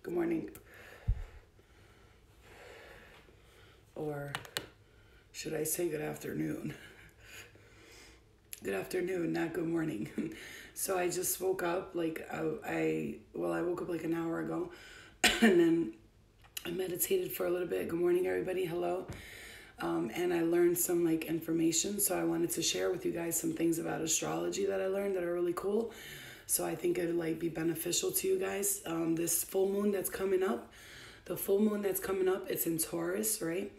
Good morning. Or should I say good afternoon? Good afternoon, not good morning. So I just woke up I woke up like an hour ago and then I meditated for a little bit. Good morning, everybody. Hello. And I learned some information. So I wanted to share with you guys some things about astrology that I learned that are really cool. So I think it'd be beneficial to you guys. This full moon that's coming up, it's in Taurus, right?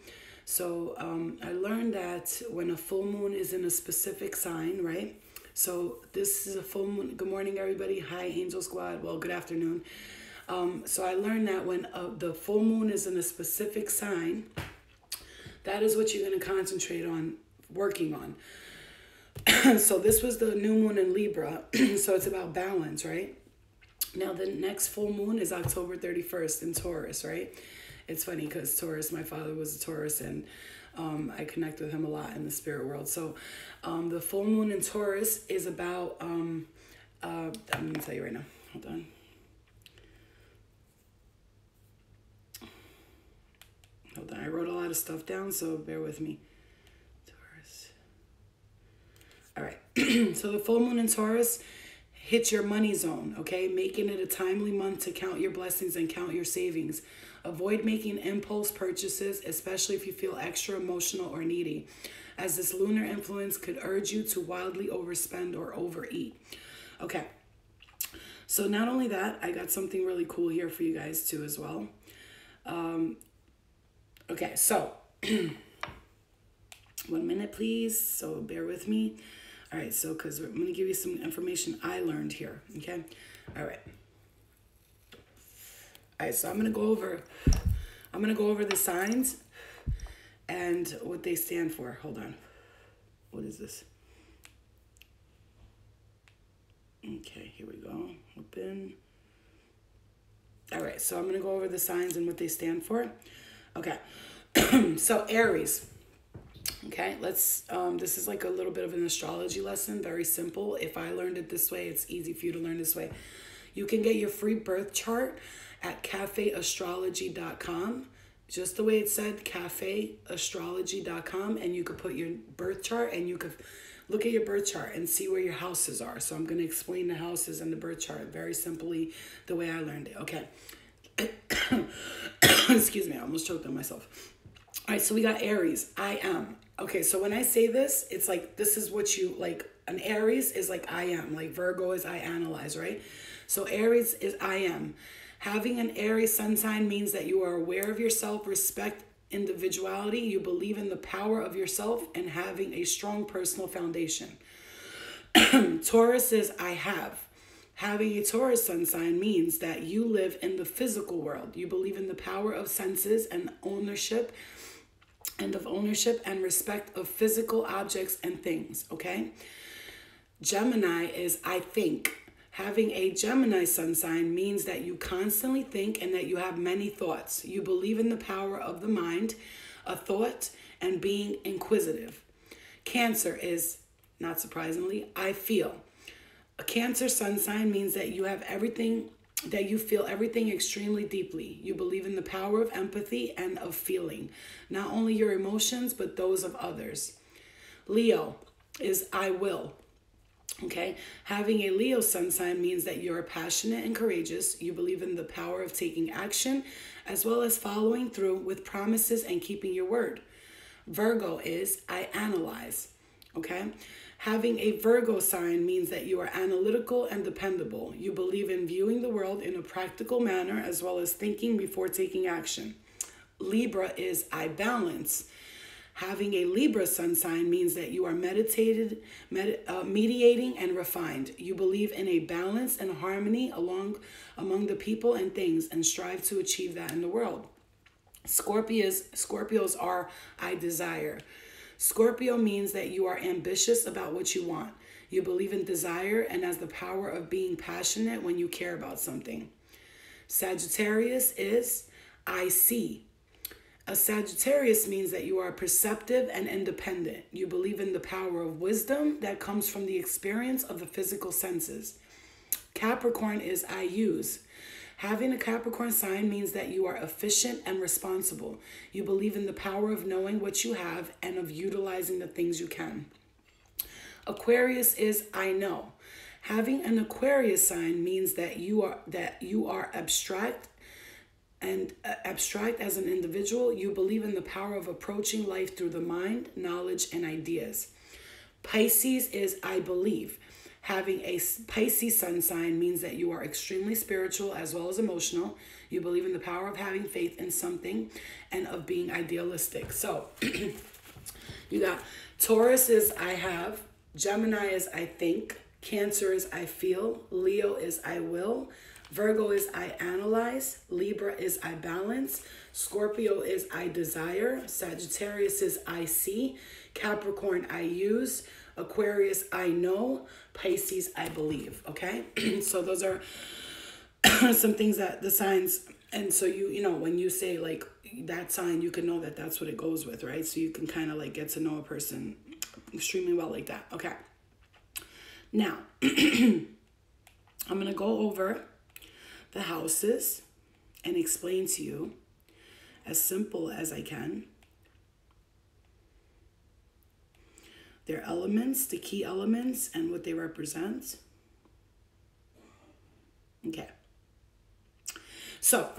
So I learned that when a full moon is in a specific sign, right? So this is a full moon. Good morning, everybody. Hi, Angel Squad. Well, good afternoon. So I learned that when the full moon is in a specific sign, that is what you're going to concentrate on working on. So this was the new moon in Libra. So it's about balance, right? Now the next full moon is October 31st in Taurus, right? It's funny because Taurus, my father was a Taurus, and I connect with him a lot in the spirit world. So the full moon in Taurus is about, I'm going to tell you right now. Hold on. Hold on. I wrote a lot of stuff down, so bear with me. Taurus. All right. So the full moon in Taurus hits your money zone, okay? Making it a timely month to count your blessings and count your savings. Avoid making impulse purchases, especially if you feel extra emotional or needy, as this lunar influence could urge you to wildly overspend or overeat. Okay, so not only that, I got something really cool here for you guys too as well. Okay, so 1 minute, please. So bear with me. All right, so because I'm going to give you some information I learned here, okay? All right. All right, so I'm going to go over the signs and what they stand for. Hold on. What is this? Okay, here we go. Open. All right, so I'm going to go over the signs and what they stand for. Okay. So Aries. Okay, let's, this is like a little bit of an astrology lesson, very simple. If I learned it this way, it's easy for you to learn this way. You can get your free birth chart at cafeastrology.com. Just the way it said, cafeastrology.com, and you could put your birth chart and you could look at your birth chart and see where your houses are. So I'm going to explain the houses and the birth chart very simply the way I learned it. Okay. Excuse me, I almost choked on myself. All right, so we got Aries. I am. Okay, so when I say this, it's like, this is what you, like, an Aries is like I am. Like Virgo is I analyze, right? So Aries is I am. Having an Aries sun sign means that you are aware of yourself, respect individuality, you believe in the power of yourself, and having a strong personal foundation. Taurus is I have. Having a Taurus sun sign means that you live in the physical world. You believe in the power of senses and ownership and respect of physical objects and things, okay? Gemini is I think. Having a Gemini sun sign means that you constantly think and that you have many thoughts. You believe in the power of the mind, a thought, and being inquisitive. Cancer is, not surprisingly, I feel. A Cancer sun sign means that you have everything, that you feel everything extremely deeply. You believe in the power of empathy and of feeling, not only your emotions, but those of others. Leo is I will. Okay, having a Leo sun sign means that you're passionate and courageous. You believe in the power of taking action, as well as following through with promises and keeping your word. Virgo is I analyze. Okay, having a Virgo sign means that you are analytical and dependable. You believe in viewing the world in a practical manner, as well as thinking before taking action. Libra is I balance. Having a Libra sun sign means that you are mediating and refined. You believe in a balance and harmony among the people and things and strive to achieve that in the world. Scorpios are I desire. Scorpio means that you are ambitious about what you want. You believe in desire and has the power of being passionate when you care about something. Sagittarius is I see. A Sagittarius means that you are perceptive and independent. You believe in the power of wisdom that comes from the experience of the physical senses. Capricorn is I use. Having a Capricorn sign means that you are efficient and responsible. You believe in the power of knowing what you have and of utilizing the things you can. Aquarius is I know. Having an Aquarius sign means that you are abstract as an individual. You believe in the power of approaching life through the mind, knowledge, and ideas. Pisces is I believe. Having a Pisces sun sign means that you are extremely spiritual as well as emotional. You believe in the power of having faith in something and of being idealistic. So you got Taurus is I have, Gemini is I think, Cancer is I feel, Leo is I will, Virgo is I analyze, Libra is I balance, Scorpio is I desire, Sagittarius is I see, Capricorn I use, Aquarius I know, Pisces I believe. Okay, so those are some things that the signs, and so you know when you say like that sign, you can know that that's what it goes with, right? So you can kind of like get to know a person extremely well like that. Okay, now I'm gonna go over the houses and explain to you as simple as I can their elements, the key elements, and what they represent. Okay. So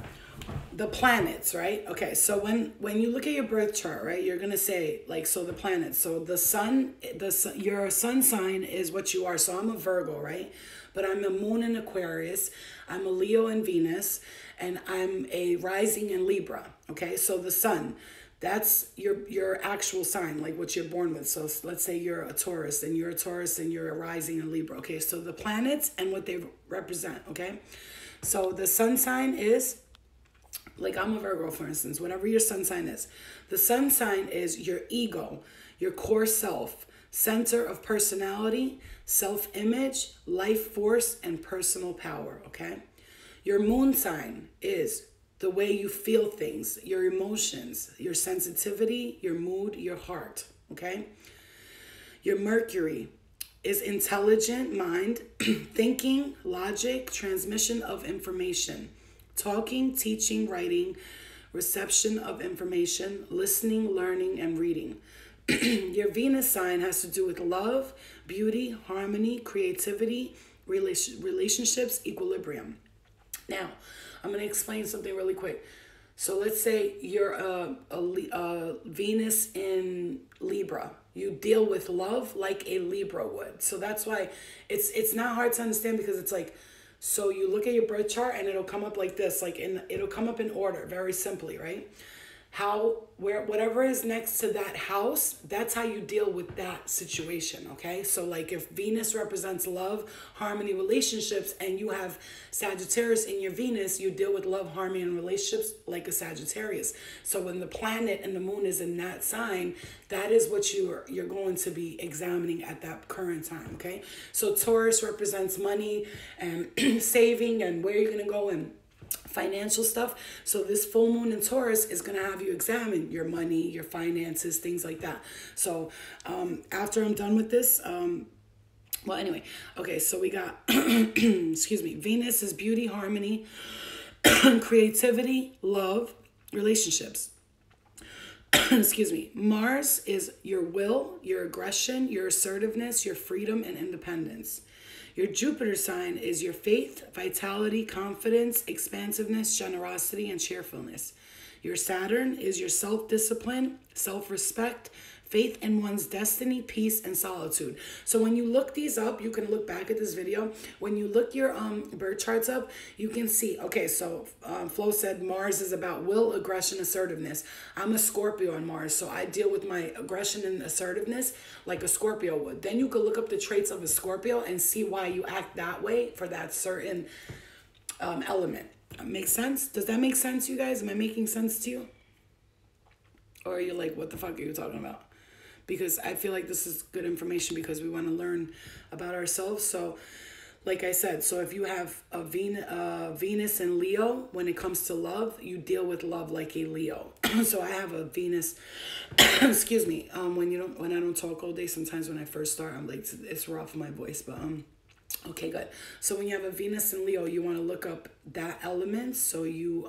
the planets, right? Okay, so when you look at your birth chart, right, you're gonna say like, so the planets, so the sun, your sun sign is what you are. So I'm a Virgo, right? But I'm a moon in Aquarius, I'm a Leo in Venus, and I'm a rising in Libra. Okay, so the sun, that's your actual sign, like what you're born with. So let's say you're a Taurus, and you're a Taurus, and you're a rising in Libra. Okay, so the planets and what they represent. Okay, so the sun sign is, like I'm a Virgo, for instance, whatever your sun sign is. The sun sign is your ego, your core self, center of personality, self-image, life force, and personal power. Okay, your moon sign is the way you feel things, your emotions, your sensitivity, your mood, your heart, okay? Your Mercury is intelligent mind, thinking, logic, transmission of information, talking, teaching, writing, reception of information, listening, learning, and reading. Your Venus sign has to do with love, beauty, harmony, creativity, relationships, equilibrium. Now, I'm going to explain something really quick. So let's say you're a Venus in Libra. You deal with love like a Libra would. So that's why it's not hard to understand, because it's like, so you look at your birth chart and it'll come up like this, like it'll come up in order, very simply, right? Whatever is next to that house, that's how you deal with that situation, okay? So like if Venus represents love, harmony, relationships, and you have Sagittarius in your Venus, you deal with love, harmony, and relationships like a Sagittarius. So when the planet and the moon is in that sign, that is what you're going to be examining at that current time, okay? So Taurus represents money and saving and where you're going to go and financial stuff. So this full moon in Taurus is going to have you examine your money, your finances, things like that. So after I'm done with this, well, anyway, okay, so we got, excuse me, Venus is beauty, harmony, creativity, love, relationships. Excuse me. Mars is your will, your aggression, your assertiveness, your freedom, and independence. Your Jupiter sign is your faith, vitality, confidence, expansiveness, generosity, and cheerfulness. Your Saturn is your self-discipline, self-respect, faith in one's destiny, peace, and solitude. So when you look these up, you can look back at this video. When you look your birth charts up, you can see, okay, so Flo said Mars is about will, aggression, assertiveness. I'm a Scorpio on Mars, so I deal with my aggression and assertiveness like a Scorpio would. Then you could look up the traits of a Scorpio and see why you act that way for that certain element. Makes sense? Does that make sense, you guys? Am I making sense to you? Or are you like, what the fuck are you talking about? Because I feel like this is good information because we want to learn about ourselves. So like I said, so if you have a Venus and Leo, when it comes to love, you deal with love like a Leo. So I have a Venus, excuse me, when I don't talk all day, sometimes when I first start, I'm like, it's rough, my voice, but Okay, good. So when you have a Venus in Leo, you want to look up that element so you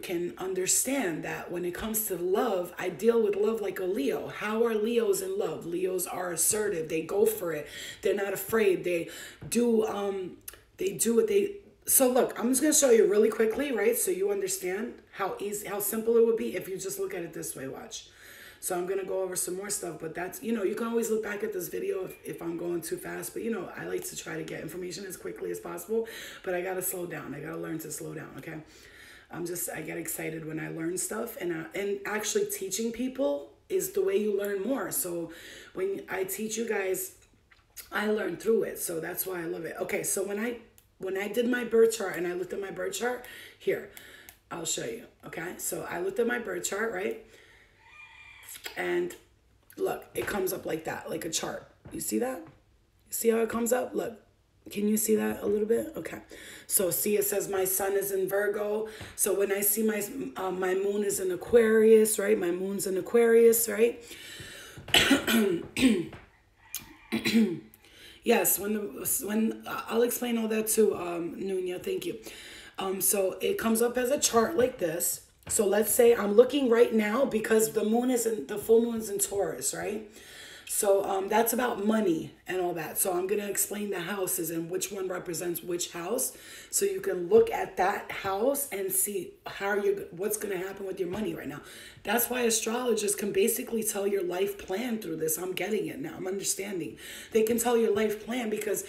can understand that when it comes to love, I deal with love like a Leo. How are Leos in love? Leos are assertive. They go for it. They're not afraid. They do what they so look, I'm just gonna show you really quickly, right? So you understand how easy, how simple it would be if you just look at it this way. Watch. So I'm gonna go over some more stuff, but that's, you can always look back at this video if I'm going too fast, but I like to try to get information as quickly as possible, but I gotta slow down. I gotta learn to slow down, okay? I get excited when I learn stuff, and actually teaching people is the way you learn more. So when I teach you guys, I learn through it. So that's why I love it. Okay, so when I did my birth chart and I looked at my birth chart, here, I'll show you, okay? So I looked at my birth chart, right? And look, it comes up like that, like a chart. You see that? You see how it comes up? Look, can you see that a little bit? Okay. So see, it says my sun is in Virgo. So when I see my moon is in Aquarius, right? My moon's in Aquarius, right? Yes, when I'll explain all that too, Nunya, thank you. So it comes up as a chart like this. So let's say I'm looking right now because the full moon's in Taurus, right? So that's about money and all that. So I'm going to explain the houses and which one represents which house. So you can look at that house and see what's going to happen with your money right now. That's why astrologers can basically tell your life plan through this. I'm getting it now. I'm understanding. They can tell your life plan because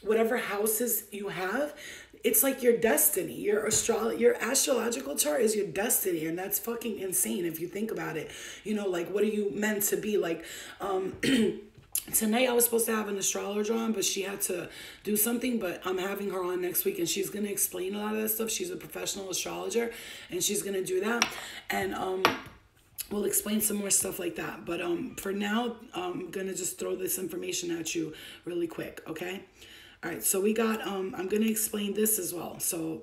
whatever houses you have, it's like your destiny. Your astrological chart is your destiny, and that's fucking insane if you think about it. Like, what are you meant to be? Like, tonight I was supposed to have an astrologer on, but she had to do something, but I'm having her on next week, and she's going to explain a lot of that stuff. She's a professional astrologer, and she's going to do that. And we'll explain some more stuff like that. But for now, I'm going to just throw this information at you really quick, okay? All right, so we got, I'm going to explain this as well. So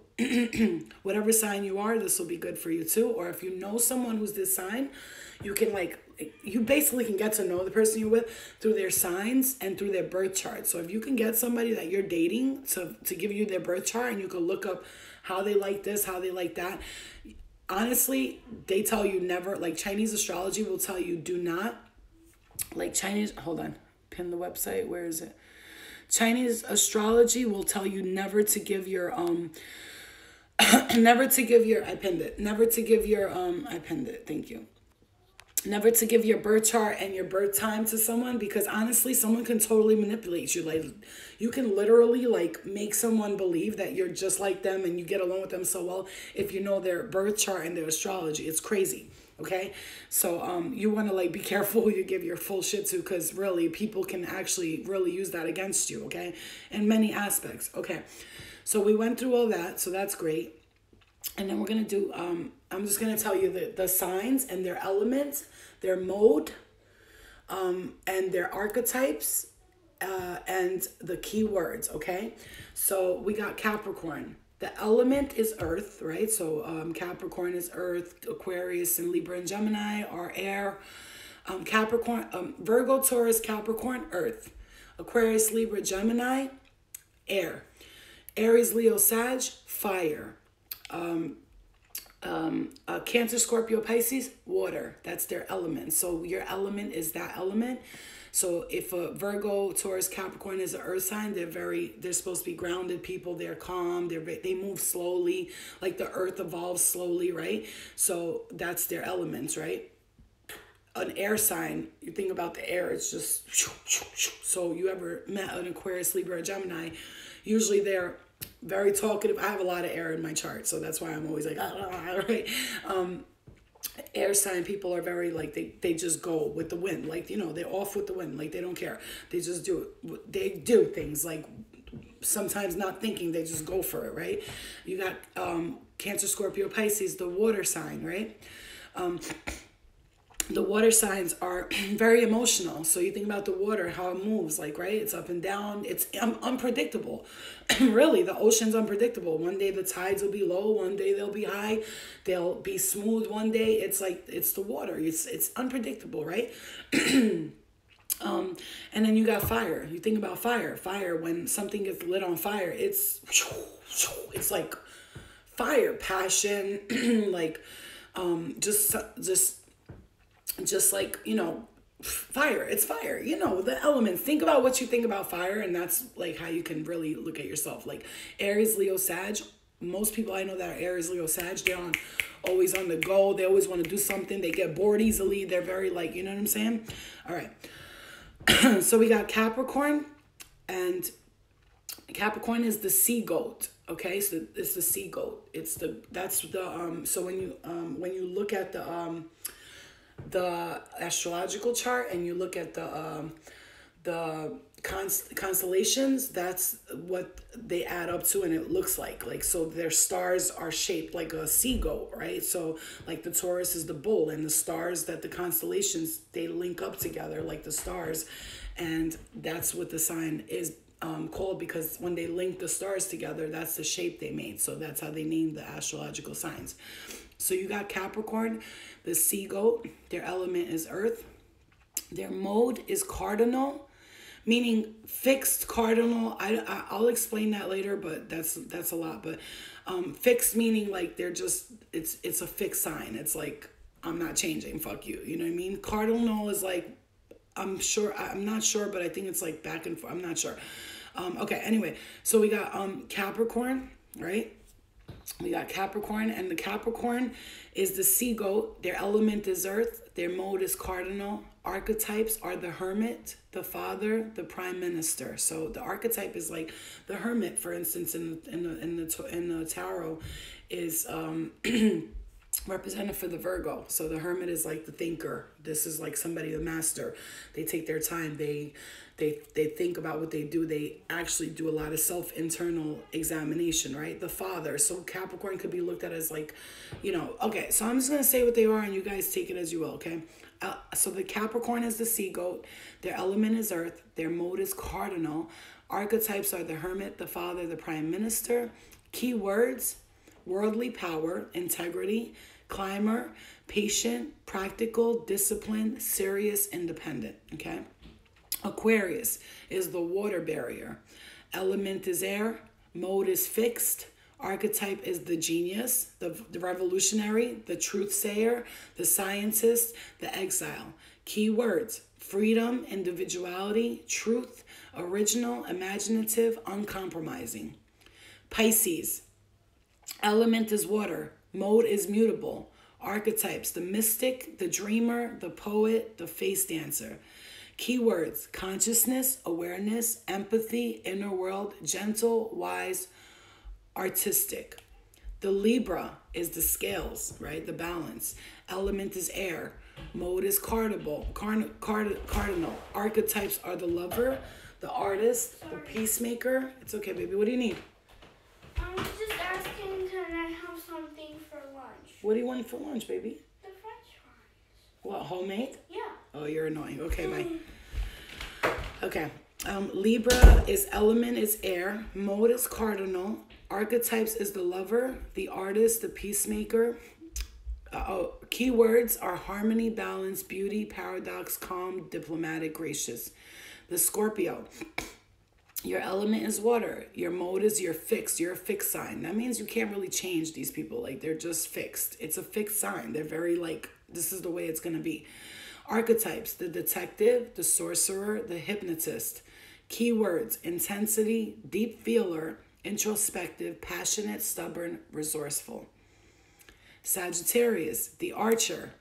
whatever sign you are, this will be good for you too. Or if you know someone who's this sign, you can you basically can get to know the person you're with through their signs and through their birth chart. So if you can get somebody that you're dating to give you their birth chart, and you can look up how they like this, how they like that. Honestly, they tell you never, like Chinese astrology will tell you do not, like Chinese, hold on, pin the website, where is it? Chinese astrology will tell you never to give your I pinned it, thank you. Never to give your birth chart and your birth time to someone, because honestly, someone can totally manipulate you. Like, you can literally make someone believe that you're just like them and you get along with them so well if you know their birth chart and their astrology. It's crazy. Okay, so you want to be careful who you give your full shit to, because really people can actually really use that against you, okay, in many aspects. Okay, so we went through all that, so that's great. And then we're going to do, I'm just going to tell you the signs and their elements, their mode, and their archetypes, and the key words, okay? So we got Capricorn. The element is earth, right? So Capricorn is earth, Aquarius and Libra and Gemini are air. Capricorn, Virgo, Taurus, Capricorn, earth. Aquarius, Libra, Gemini, air. Aries, Leo, Sag, fire. Cancer, Scorpio, Pisces, water. That's their element. So your element is that element. So if a Virgo, Taurus, Capricorn is an earth sign, they're supposed to be grounded people. They're calm. They move slowly, like the earth evolves slowly, right? So that's their elements, right? An air sign, you think about the air, it's just, so you ever met an Aquarius, Libra, or Gemini, usually they're very talkative. I have a lot of air in my chart, so that's why I'm always like, right? Air sign people are very they just go with the wind, they're off with the wind, they don't care, they just do it. They do things sometimes not thinking, they just go for it, right? You got Cancer, Scorpio, Pisces, the water sign, right? The water signs are very emotional. So you think about the water, how it moves, right? It's up and down. It's unpredictable. Really, the ocean's unpredictable. One day the tides will be low. One day they'll be high. They'll be smooth one day. It's the water. It's unpredictable, right? And then you got fire. You think about fire. Fire, when something gets lit on fire, it's like fire, passion, like just like, you know, fire. It's fire. You know, the elements. Think about what you think about fire, and that's like how you can really look at yourself. Like Aries, Leo, Sag. Most people I know that are Aries, Leo, Sag, they're always on the go. They always want to do something. They get bored easily. They're very like, you know what I'm saying? All right. So we got Capricorn, and Capricorn is the sea goat. Okay, so it's the sea goat. So when you look at the astrological chart and you look at the constellations, that's what they add up to, and it looks like so their stars are shaped like a sea goat, right? So like the Taurus is the bull, and the stars, that the constellations, they link up together like the stars, and that's what the sign is called, because when they link the stars together, that's the shape they made. So that's how they named the astrological signs. So you got Capricorn, the sea goat. Their element is earth. Their mode is cardinal, meaning fixed cardinal. I'll explain that later, but that's a lot. But fixed meaning like they're just, it's a fixed sign. It's like, I'm not changing, fuck you. You know what I mean? Cardinal is like, I'm not sure, but I think it's like back and forth. I'm not sure. Okay, anyway, so we got Capricorn, right? We got Capricorn, and the Capricorn is the sea goat. Their element is earth. Their mode is cardinal. Archetypes are the hermit, the father, the prime minister. So the archetype is like the hermit, for instance, in the tarot, is represented for the Virgo. So the hermit is like the thinker. This is like somebody, the master. They take their time. They think about what they do. They actually do a lot of internal examination, right? The father. So Capricorn could be looked at as like, you know, okay, so I'm just going to say what they are, and you guys take it as you will, okay? So the Capricorn is the sea goat. Their element is earth. Their mode is cardinal. Archetypes are the hermit, the father, the prime minister. Key words: worldly power, integrity, climber, patient, practical, disciplined, serious, independent, okay? Aquarius is the water barrier. Element is air. Mode is fixed. Archetype is the genius, the revolutionary, the truth sayer, the scientist, the exile. Key words: freedom, individuality, truth, original, imaginative, uncompromising. Pisces. Element is water. Mode is mutable. Archetypes: the mystic, the dreamer, the poet, the face dancer. Keywords: consciousness, awareness, empathy, inner world, gentle, wise, artistic. The Libra is the scales, right? The balance. Element is air. Mode is cardinal. Archetypes are the lover, the artist, the peacemaker. It's okay, baby. What do you need? I was just asking, can I have something for lunch? What do you want for lunch, baby? The French fries. What, homemade? Yeah. Oh, you're annoying. Okay, bye. Okay. Libra is element is air. Mode is cardinal. Archetypes is the lover, the artist, the peacemaker. Keywords are harmony, balance, beauty, paradox, calm, diplomatic, gracious. The Scorpio. Your element is water. Your mode is you're fixed. You're a fixed sign. That means you can't really change these people. Like, they're just fixed. It's a fixed sign. They're very like, this is the way it's going to be. Archetypes: the detective, the sorcerer, the hypnotist. Keywords: intensity, deep feeler, introspective, passionate, stubborn, resourceful. Sagittarius, the archer.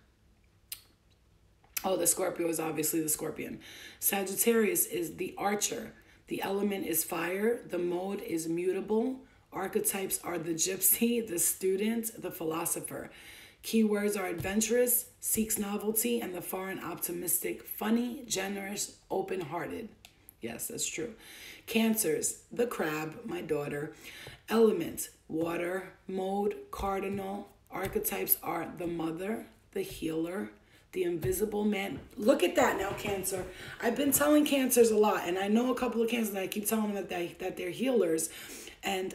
Oh, the Scorpio is obviously the scorpion. Sagittarius is the archer. The element is fire. The mode is mutable. Archetypes are the gypsy, the student, the philosopher. Keywords are adventurous, seeks novelty, and the foreign, optimistic, funny, generous, open-hearted. Yes, that's true. Cancers, the crab, my daughter. Element: water. Mode: cardinal. Archetypes are the mother, the healer, the invisible man. Look at that now, Cancer. I've been telling Cancers a lot, and I know a couple of Cancers that I keep telling them that they're healers. And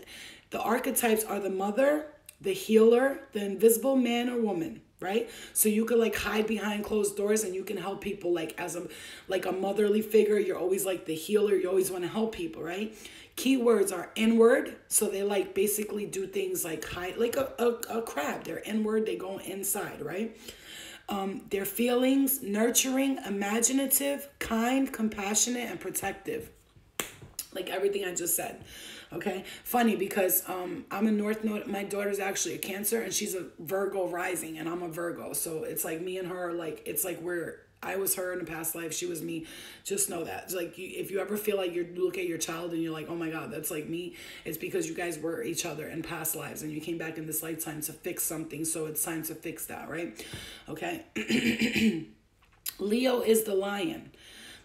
the archetypes are the mother, the healer, the invisible man or woman, right? So you could like hide behind closed doors and you can help people like as a motherly figure. You're always like the healer. You always want to help people, right? Keywords are inward. So they like basically do things like hide, like a crab. They're inward. They go inside, right? Their feelings, nurturing, imaginative, kind, compassionate, and protective. Like everything I just said. Okay. Funny because I'm a North Node. My daughter's actually a Cancer and she's a Virgo rising and I'm a Virgo. So it's like me and her, like, it's like I was her in a past life. She was me. Just know that. It's like if you ever feel like you look at your child and you're like, oh my God, that's like me. It's because you guys were each other in past lives and you came back in this lifetime to fix something. So it's time to fix that, right? Okay. Leo is the lion.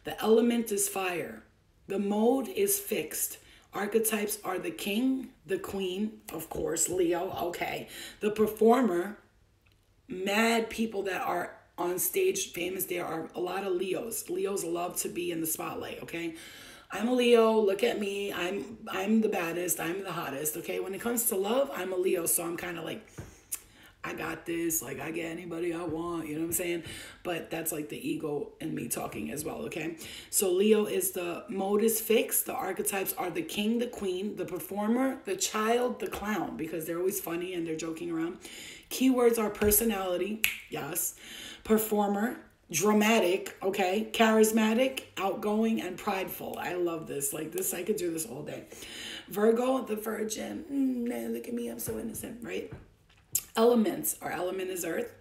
The element is fire. The mode is fixed. Archetypes are the king, the queen, of course, Leo, okay. The performer, mad people that are on stage famous, there are a lot of Leos. Leos love to be in the spotlight, okay? I'm a Leo, look at me, I'm the baddest, I'm the hottest, okay? When it comes to love, I'm a Leo, so I'm kind of like, I got this, like I get anybody I want, you know what I'm saying? But that's like the ego in me talking as well, okay? So Leo is the mode is fixed. The archetypes are the king, the queen, the performer, the child, the clown, because they're always funny and they're joking around. Keywords are personality, yes. Performer, dramatic, okay? Charismatic, outgoing, and prideful. I love this. Like this, I could do this all day. Virgo, the virgin. Man, look at me, I'm so innocent, right? Elements, our element is earth.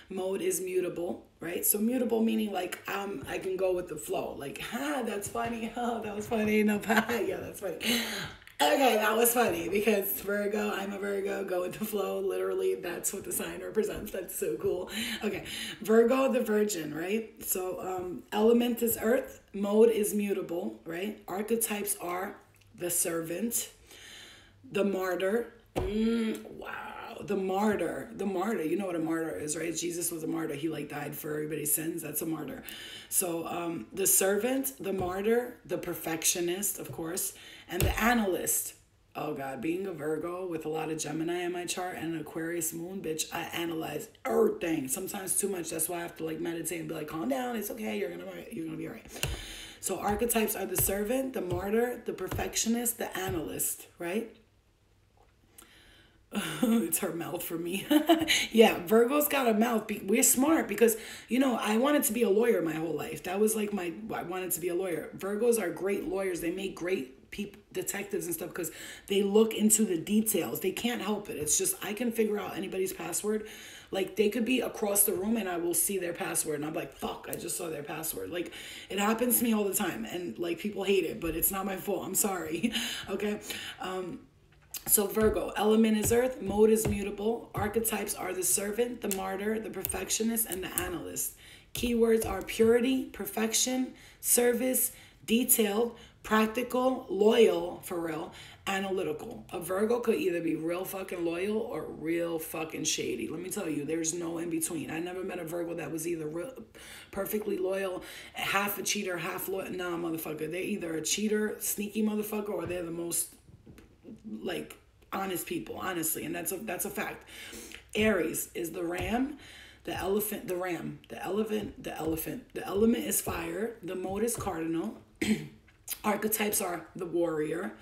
Mode is mutable, right? So mutable meaning like I can go with the flow. Like, that's funny. Oh, that was funny. No, yeah, that's funny. Okay, that was funny because Virgo, I'm a Virgo, go with the flow. Literally, that's what the sign represents. That's so cool. Okay, Virgo, the virgin, right? So element is earth. Mode is mutable, right? Archetypes are the servant, the martyr. Wow. The martyr, you know what a martyr is, right? Jesus was a martyr. He like died for everybody's sins. That's a martyr. So the servant, the martyr, the perfectionist, of course, and the analyst. Oh God, being a Virgo with a lot of Gemini in my chart and an Aquarius moon, bitch, I analyze everything. Sometimes too much. That's why I have to like meditate and be like, calm down. It's okay. You're gonna be all right. So archetypes are the servant, the martyr, the perfectionist, the analyst, right? It's her mouth for me. Yeah, Virgo's got a mouth. We're smart because, you know, I wanted to be a lawyer my whole life. That was like I wanted to be a lawyer. Virgos are great lawyers. They make great people, detectives and stuff because they look into the details. They can't help it. It's just, I can figure out anybody's password. Like they could be across the room and I will see their password and I'm like, fuck, I just saw their password. Like it happens to me all the time and like people hate it, but it's not my fault. I'm sorry. Okay. So Virgo, element is earth, mode is mutable, archetypes are the servant, the martyr, the perfectionist, and the analyst. Keywords are purity, perfection, service, detailed, practical, loyal, for real, analytical. A Virgo could either be real fucking loyal or real fucking shady. Let me tell you, there's no in between. I never met a Virgo that was either perfectly loyal, half a cheater, half loyal. Nah, motherfucker. They're either a cheater, sneaky motherfucker, or they're the most like honest people, honestly, and that's a fact. Aries is the ram, the elephant, the ram, the elephant, the elephant. The element is fire, the mode is cardinal. Archetypes are the warrior,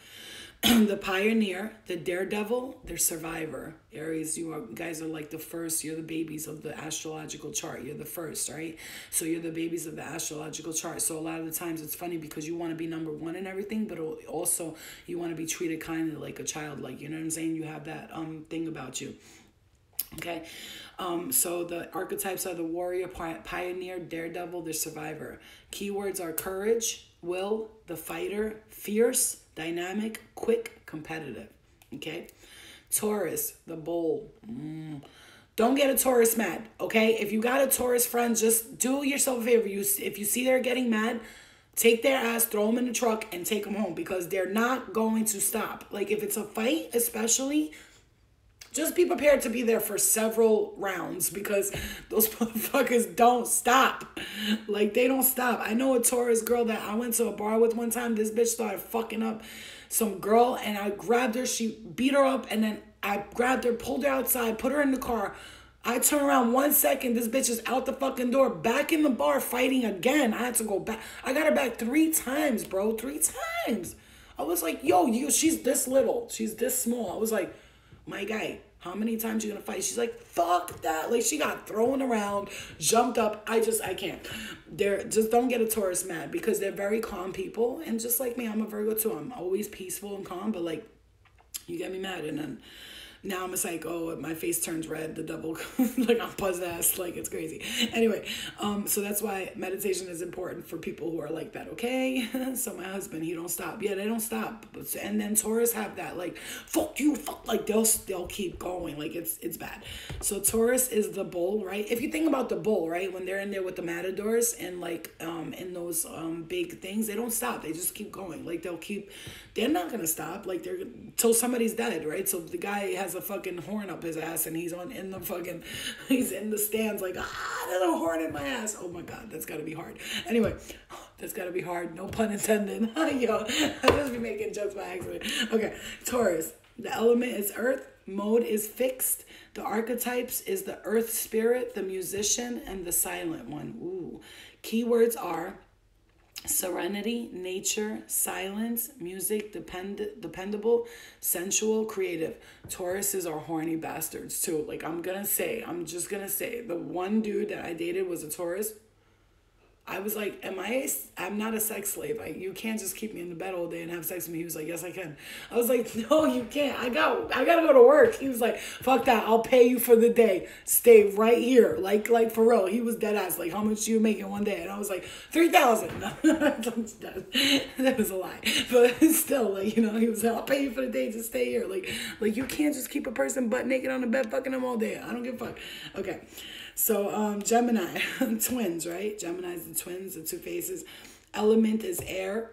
the pioneer, the daredevil, the survivor. Aries, you guys are like the first. You're the babies of the astrological chart. You're the first, right? So you're the babies of the astrological chart. So a lot of the times it's funny because you want to be number one in everything, but also you want to be treated kindly like a child. Like, you know what I'm saying? You have that thing about you. Okay. So the archetypes are the warrior, pioneer, daredevil, the survivor. Keywords are courage, will, the fighter, fierce, dynamic, quick, competitive. Okay. Taurus, the bold. Don't get a Taurus mad. Okay. If you got a Taurus friend, just do yourself a favor. If you see they're getting mad, take their ass, throw them in the truck and take them home because they're not going to stop. Like if it's a fight, especially, just be prepared to be there for several rounds because those motherfuckers don't stop. Like, they don't stop. I know a Taurus girl that I went to a bar with one time. This bitch started fucking up some girl, and I grabbed her. She beat her up, and then I grabbed her, pulled her outside, put her in the car. I turn around 1 second, this bitch is out the fucking door, back in the bar fighting again. I had to go back. I got her back 3 times, bro. 3 times. I was like, yo, she's this little. She's this small. I was like, my guy, how many times you gonna fight? She's like, fuck that. Like, she got thrown around, jumped up. I can't. Just don't get a Taurus mad, because they're very calm people. And just like me, I'm a Virgo too. I'm always peaceful and calm, but like, you get me mad, and then now I'm just like, oh, my face turns red, the double, like I'm possessed, like it's crazy. Anyway, so that's why meditation is important for people who are like that, okay? So my husband, he don't stop. Yeah, they don't stop. And then Taurus have that, like, fuck you, fuck, like they'll keep going, like it's bad. So Taurus is the bull, right? If you think about the bull, right, when they're in there with the matadors and like in those big things, they don't stop. They just keep going. Like they're not gonna stop. Like they're till somebody's dead, right? So the guy has a fucking horn up his ass and he's in the stands like, there's a horn in my ass. Oh my God, that's gotta be hard. Anyway, that's gotta be hard. No pun intended. Yo, I just be making jokes by accident. Okay, Taurus. The element is earth. Mode is fixed. The archetypes is the earth spirit, the musician, and the silent one. Ooh. Keywords are serenity, nature, silence, music, dependable, sensual, creative. Tauruses are horny bastards too. Like I'm just gonna say, the one dude that I dated was a Taurus. I was like, I'm not a sex slave. You can't just keep me in the bed all day and have sex with me. He was like, yes, I can. I was like, no, you can't. I gotta go to work. He was like, fuck that. I'll pay you for the day. Stay right here. Like for real. He was dead ass. Like, how much do you make in one day? And I was like, 3,000. That was a lie. But still, like, he was like, I'll pay you for the day. Just stay here. Like you can't just keep a person butt naked on the bed fucking them all day. I don't give a fuck. Okay. So, Gemini, twins, right? Gemini's the twins, the two faces. Element is air.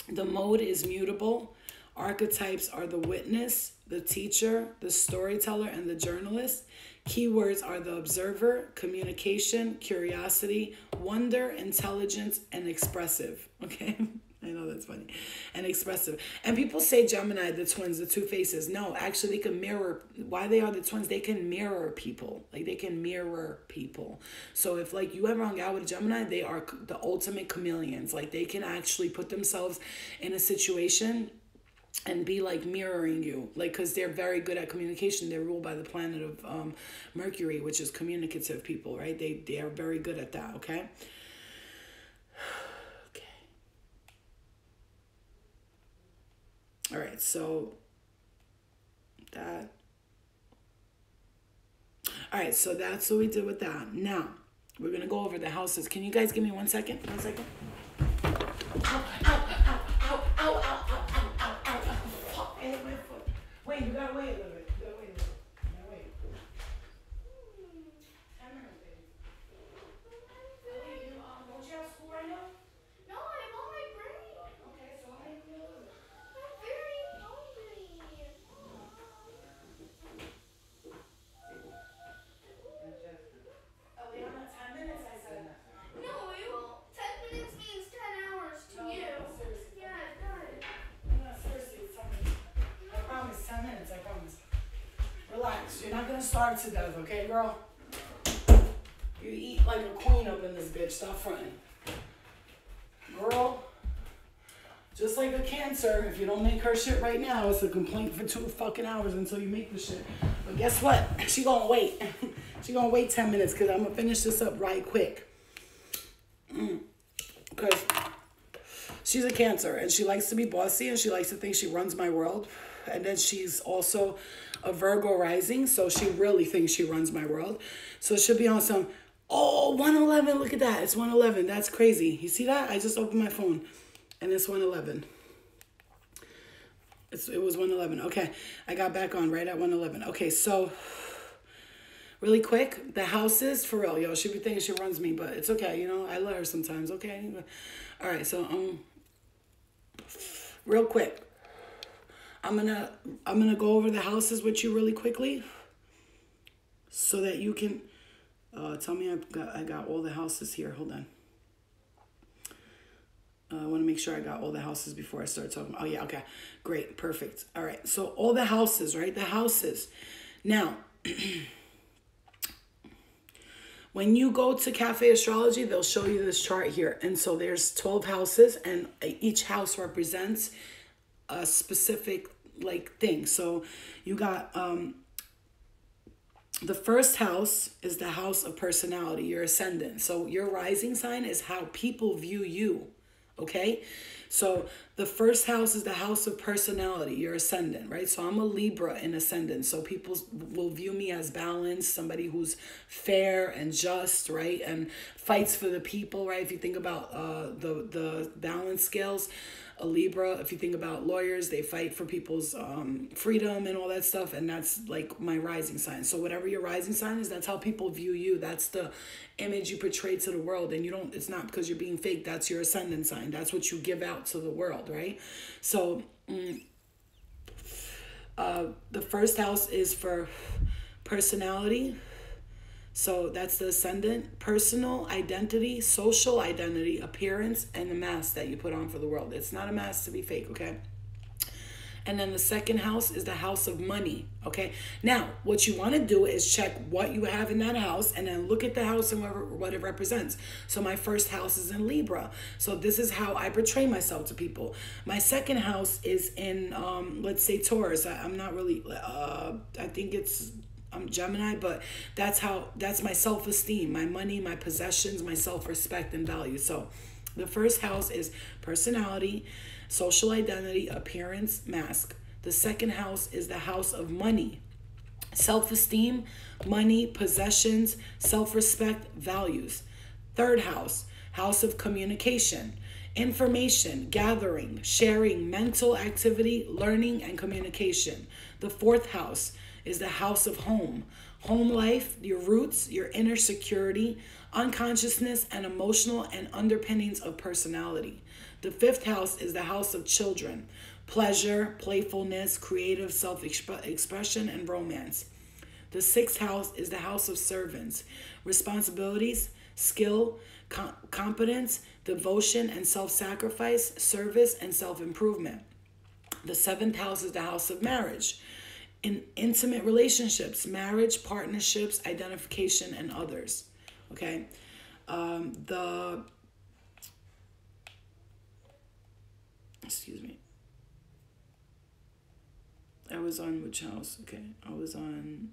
The mode is mutable. Archetypes are the witness, the teacher, the storyteller, and the journalist. Keywords are the observer, communication, curiosity, wonder, intelligence, and expressive. Okay? I know that's funny. And expressive. And people say Gemini, the twins, the two faces. No, actually they can mirror. Why they are the twins, they can mirror people. Like they can mirror people. So if like you ever hung out with a Gemini, they are the ultimate chameleons. Like they can actually put themselves in a situation and be like mirroring you. Like, because they're very good at communication. They're ruled by the planet of Mercury, which is communicative people, right? They are very good at that, okay? All right, so that. All right, so that's what we did with that. Now, we're going to go over the houses. Can you guys give me 1 second? 1 second. Ow, ow, ow, ow, ow, ow, ow, ow, ow, ow, ow. Fuck, I hit my foot. Wait, you got to wait a little bit. You got to wait a little bit. You got to wait. 10 minutes, baby. Don't you have school right now? No, I'm on my break. Okay, so I'll make you a little bit. I'm very hungry. Eliana, 10 minutes, I said. No, 10 minutes means 10 hours to No, you. seriously. Yeah, it does. No, seriously, it's 10 minutes. I promise, 10 minutes, I promise. Relax, you're not gonna starve to death, okay, girl? You eat like a queen up in this bitch, stop fronting. Girl, just like a Cancer, if you don't make her shit right now, it's a complaint for 2 fucking hours until you make the shit. But guess what? She gonna wait. She gonna wait 10 minutes because I'm gonna finish this up right quick. Because she's a Cancer and she likes to be bossy and she likes to think she runs my world. And then she's also a Virgo rising, so she really thinks she runs my world. So she'll be on some, 111, look at that. It's 111. That's crazy. You see that? I just opened my phone and it's 111. It was 111. Okay, I got back on right at 111. Okay, so really quick, the houses, for real, yo, she be thinking she runs me, but it's okay, I let her sometimes, okay? All right, so real quick, I'm gonna go over the houses with you really quickly, so that you can tell me I got all the houses here. Hold on. I want to make sure I got all the houses before I start talking. Oh, yeah, okay. Great, perfect. All right, so all the houses, right? The houses. Now, when you go to Cafe Astrology, they'll show you this chart here. And so there's 12 houses, and each house represents a specific, like, thing. So you got... the first house is the house of personality, your ascendant. So your rising sign is how people view you, okay? So the first house is the house of personality, your ascendant, right? So I'm a Libra in ascendant. So people will view me as balanced, somebody who's fair and just, right? And fights for the people, right? If you think about the balance scales, a Libra, if you think about lawyers, they fight for people's freedom and all that stuff. And that's like my rising sign. So whatever your rising sign is, that's how people view you. That's the image you portray to the world. And it's not because you're being fake. That's your ascendant sign. That's what you give out to the world, right? So the first house is for personality. So that's the ascendant, personal identity, social identity, appearance, and the mask that you put on for the world. It's not a mask to be fake, okay? And then the second house is the house of money, okay? Now, what you want to do is check what you have in that house and then look at the house and what it represents. So my first house is in Libra. So this is how I portray myself to people. My second house is in, let's say, Taurus. I'm not really, I think I'm Gemini, but that's my self-esteem, my money, my possessions, my self-respect and value. So the first house is personality, social identity, appearance, mask. The second house is the house of money, self-esteem, money, possessions, self-respect, values. Third house, house of communication, information, gathering, sharing, mental activity, learning, and communication. The fourth house is the house of home life, your roots, your inner security, unconsciousness, and emotional and underpinnings of personality. The fifth house is the house of children, pleasure, playfulness, creative self-expression, and romance. The sixth house is the house of servants, responsibilities, skill, competence, devotion, and self-sacrifice, service, and self-improvement. The seventh house is the house of marriage, in intimate relationships, marriage, partnerships, identification, and others. Okay. Excuse me. I was on which house? Okay. I was on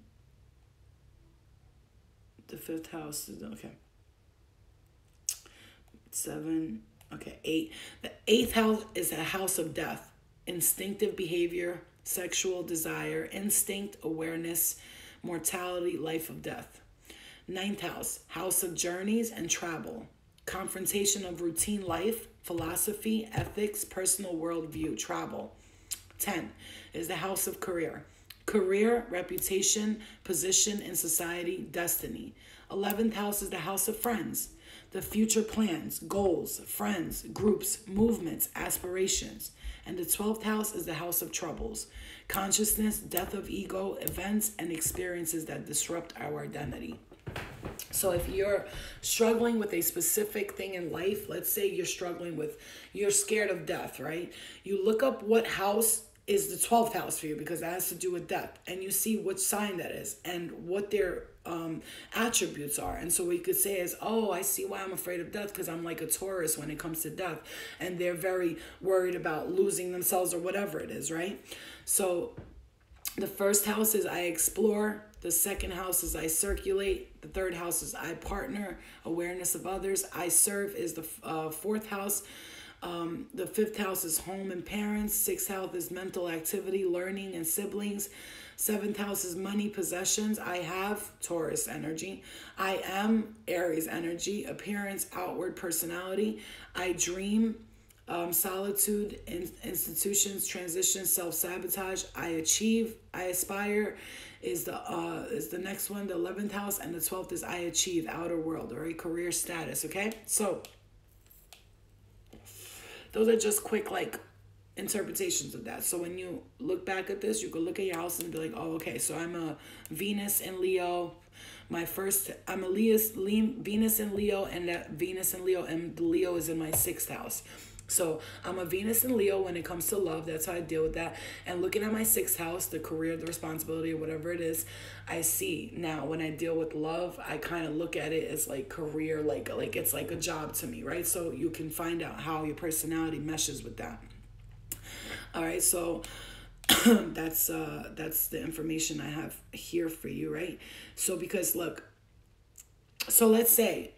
the fifth house. Okay. 7. Okay. 8. The eighth house is a house of death, instinctive behavior, sexual desire, instinct, awareness, mortality, life of death. Ninth house, house of journeys and travel, confrontation of routine life, philosophy, ethics, personal worldview, travel. 10 is the house of career, reputation, position in society, destiny. 11th house is the house of friends, the future plans, goals, friends, groups, movements, aspirations. And the 12th house is the house of troubles, consciousness, death of ego, events, and experiences that disrupt our identity. So if you're struggling with a specific thing in life, let's say you're scared of death, right? You look up what house is the 12th house for you, because that has to do with death, and you see which sign that is and what their attributes are. And so we could say is, oh, I see why I'm afraid of death, because I'm like a Taurus when it comes to death, and they're very worried about losing themselves or whatever it is, right? So the first house is I explore, the second house is I circulate, the third house is I partner, awareness of others, I serve is the fourth house. The fifth house is home and parents. Sixth house is mental activity, learning, and siblings. Seventh house is money, possessions. I have Taurus energy. I am Aries energy, appearance, outward personality. I dream, solitude, institutions, transition, self-sabotage. I achieve, I aspire is the next one, the 11th house, and the 12th is I achieve, outer world, or a career status. Okay, so those are just quick, like, interpretations of that. So when you look back at this, you could look at your house and be like, oh, okay, so I'm a Venus in Leo. I'm a Venus in Leo, and that Venus in Leo, and Leo is in my 6th house. So I'm a Venus and Leo when it comes to love. That's how I deal with that. And looking at my sixth house, the career, the responsibility, or whatever it is, I see now when I deal with love, I kind of look at it as like career, like it's like a job to me, right? So you can find out how your personality meshes with that. All right, so that's the information I have here for you, right? So because look, so let's say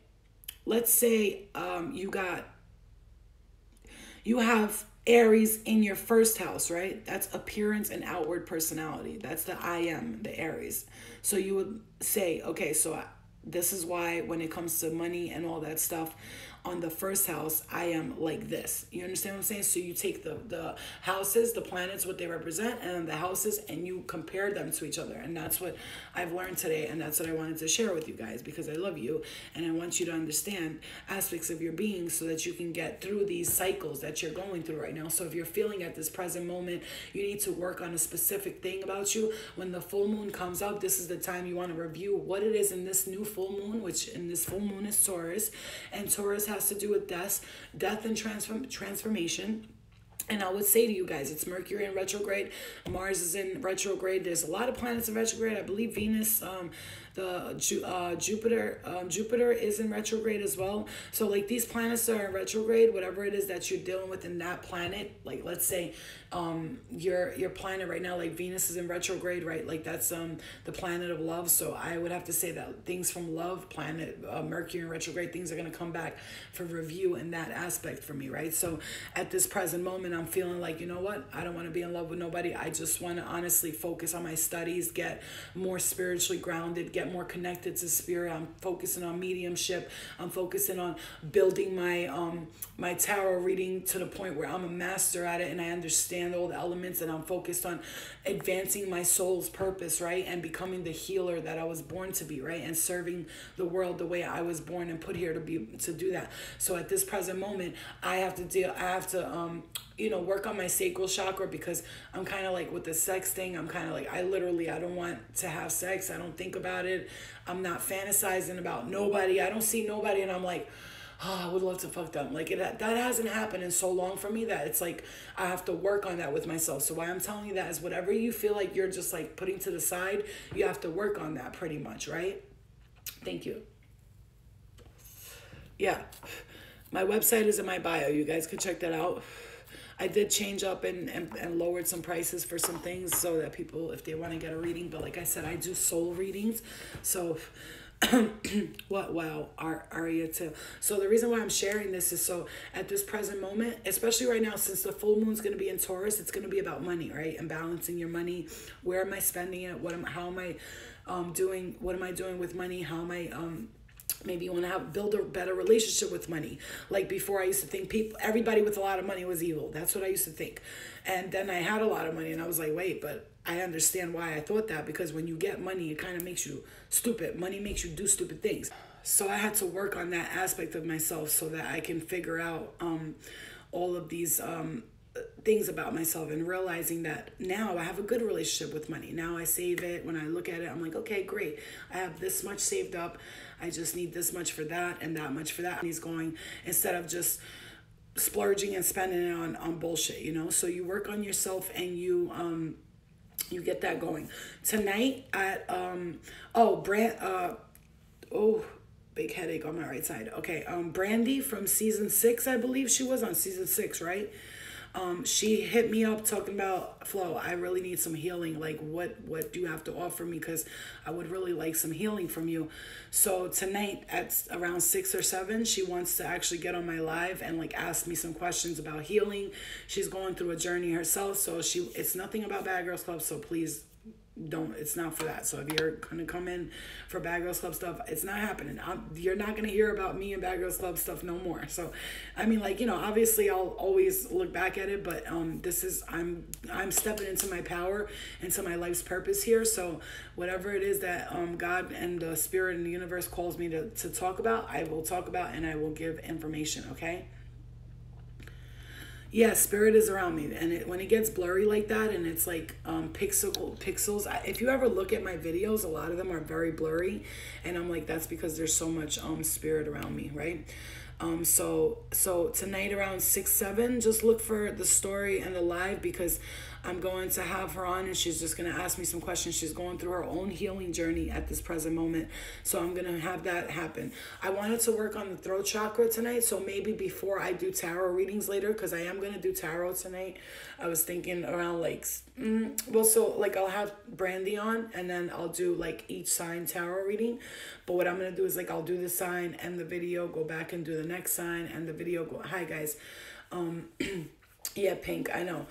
you have Aries in your first house, right? That's appearance and outward personality. That's the I am, the Aries. So you would say, okay, so this is why when it comes to money and all that stuff, on the first house, I am like this. You understand what I'm saying? So you take the houses, the planets, what they represent, and the houses, and you compare them to each other. And that's what I've learned today, and that's what I wanted to share with you guys, because I love you, and I want you to understand aspects of your being so that you can get through these cycles that you're going through right now. So if you're feeling at this present moment, you need to work on a specific thing about you. When the full moon comes up, this is the time you want to review what it is in this new full moon, which in this full moon is Taurus, and Taurus has to do with death and transformation. And I would say to you guys, it's Mercury in retrograde, Mars is in retrograde. There's a lot of planets in retrograde. I believe Venus, Jupiter is in retrograde as well. So like these planets are in retrograde, whatever it is that you're dealing with in that planet. Like let's say your planet right now, like Venus is in retrograde, right? Like that's the planet of love. So I would have to say that things from love, planet Mercury in retrograde, things are going to come back for review in that aspect for me, right? So at this present moment, I'm feeling like, you know what? I don't want to be in love with nobody. I just want to honestly focus on my studies, get more spiritually grounded, get more connected to spirit. I'm focusing on mediumship. I'm focusing on building my my tarot reading to the point where I'm a master at it and I understand all the elements, and I'm focused on advancing my soul's purpose, right? And becoming the healer that I was born to be, right? And serving the world the way I was born and put here to do that. So at this present moment, I have to work on my sacral chakra, because I'm kind of like with the sex thing, I'm kind of like, I don't want to have sex. I don't think about it. I'm not fantasizing about nobody. I don't see nobody and I'm like, oh, I would love to fuck them. Like that hasn't happened in so long for me that it's like I have to work on that with myself. So why I'm telling you that is whatever you feel like you're just like putting to the side, you have to work on that pretty much, right? Thank you. Yeah. My website is in my bio. You guys can check that out. I did change up and lowered some prices for some things so that people, if they want to get a reading, but like I said, I do soul readings. So wow, Aria too. So the reason why I'm sharing this is so at this present moment, especially right now, since the full moon's going to be in Taurus, it's going to be about money, right? And balancing your money. Where am I spending it? What am I doing with money? How am I maybe you want to build a better relationship with money. Like before, I used to think everybody with a lot of money was evil. That's what I used to think. And then I had a lot of money and I was like, wait, but I understand why I thought that, because when you get money, it kind of makes you stupid. Money makes you do stupid things. So I had to work on that aspect of myself so that I can figure out all of these things about myself, and realizing that now I have a good relationship with money. Now I save it. When I look at it, I'm like, okay, great. I have this much saved up. I just need this much for that and that much for that. And he's going, instead of just splurging and spending it on bullshit, So you work on yourself and you get that going. Tonight at big headache on my right side. Okay, Brandy from season 6, I believe she was on season 6, right? She hit me up talking about, Flo, I really need some healing. Like, what do you have to offer me? Because I would really like some healing from you. So tonight at around 6 or 7, she wants to actually get on my live and like ask me some questions about healing. She's going through a journey herself. So it's nothing about Bad Girls Club. So please it's not for that. So if you're gonna come in for Bad Girls Club stuff, it's not happening. You're not gonna hear about me and Bad Girls Club stuff no more. So I mean, like, obviously I'll always look back at it, but this is I'm stepping into my power, into my life's purpose here. So whatever it is that God and the spirit and the universe calls me to talk about, I will talk about, and I will give information. Okay. Yeah, spirit is around me, and when it gets blurry like that, and it's like pixels. If you ever look at my videos, a lot of them are very blurry, and I'm like, that's because there's so much spirit around me, right? So tonight around 6, 7, just look for the story and the live, because I'm going to have her on and she's just going to ask me some questions. She's going through her own healing journey at this present moment. So I'm going to have that happen. I wanted to work on the throat chakra tonight. So maybe before I do tarot readings later, because I am going to do tarot tonight. I was thinking around like, so like I'll have Brandy on and then I'll do like each sign tarot reading. But what I'm going to do is like, I'll do the sign and the video, go back and do the next sign and the video. Hi guys. Yeah, Pink, I know.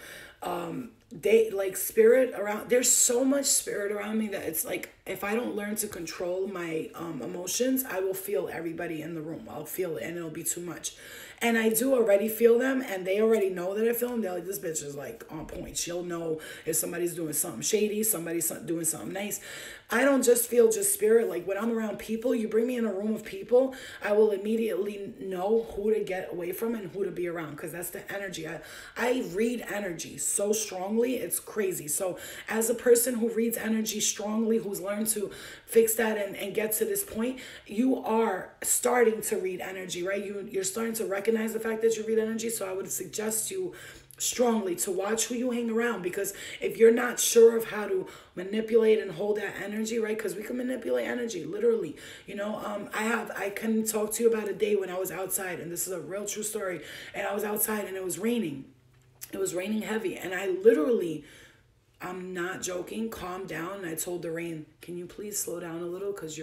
They like spirit around, there's so much spirit around me that it's like, if I don't learn to control my emotions, I will feel everybody in the room. I'll feel it and it'll be too much. And I do already feel them, and they already know that I feel them. They're like, this bitch is like on point. She'll know if somebody's doing something shady, somebody's doing something nice. I don't just feel just spirit. Like when I'm around people, you bring me in a room of people, I will immediately know who to get away from and who to be around, because that's the energy. I read energy so strongly, it's crazy. So as a person who reads energy strongly, who's learned to fix that and get to this point, you are starting to read energy, right? You're starting to recognize the fact that you read energy. So I would suggest you strongly to watch who you hang around, because if you're not sure of how to manipulate and hold that energy, right? Because we can manipulate energy literally, you know. I can talk to you about a day when I was outside, and this is a real true story, and I was outside and it was raining heavy, and I literally, I'm not joking, calmed down, and I told the rain, can you please slow down a little, because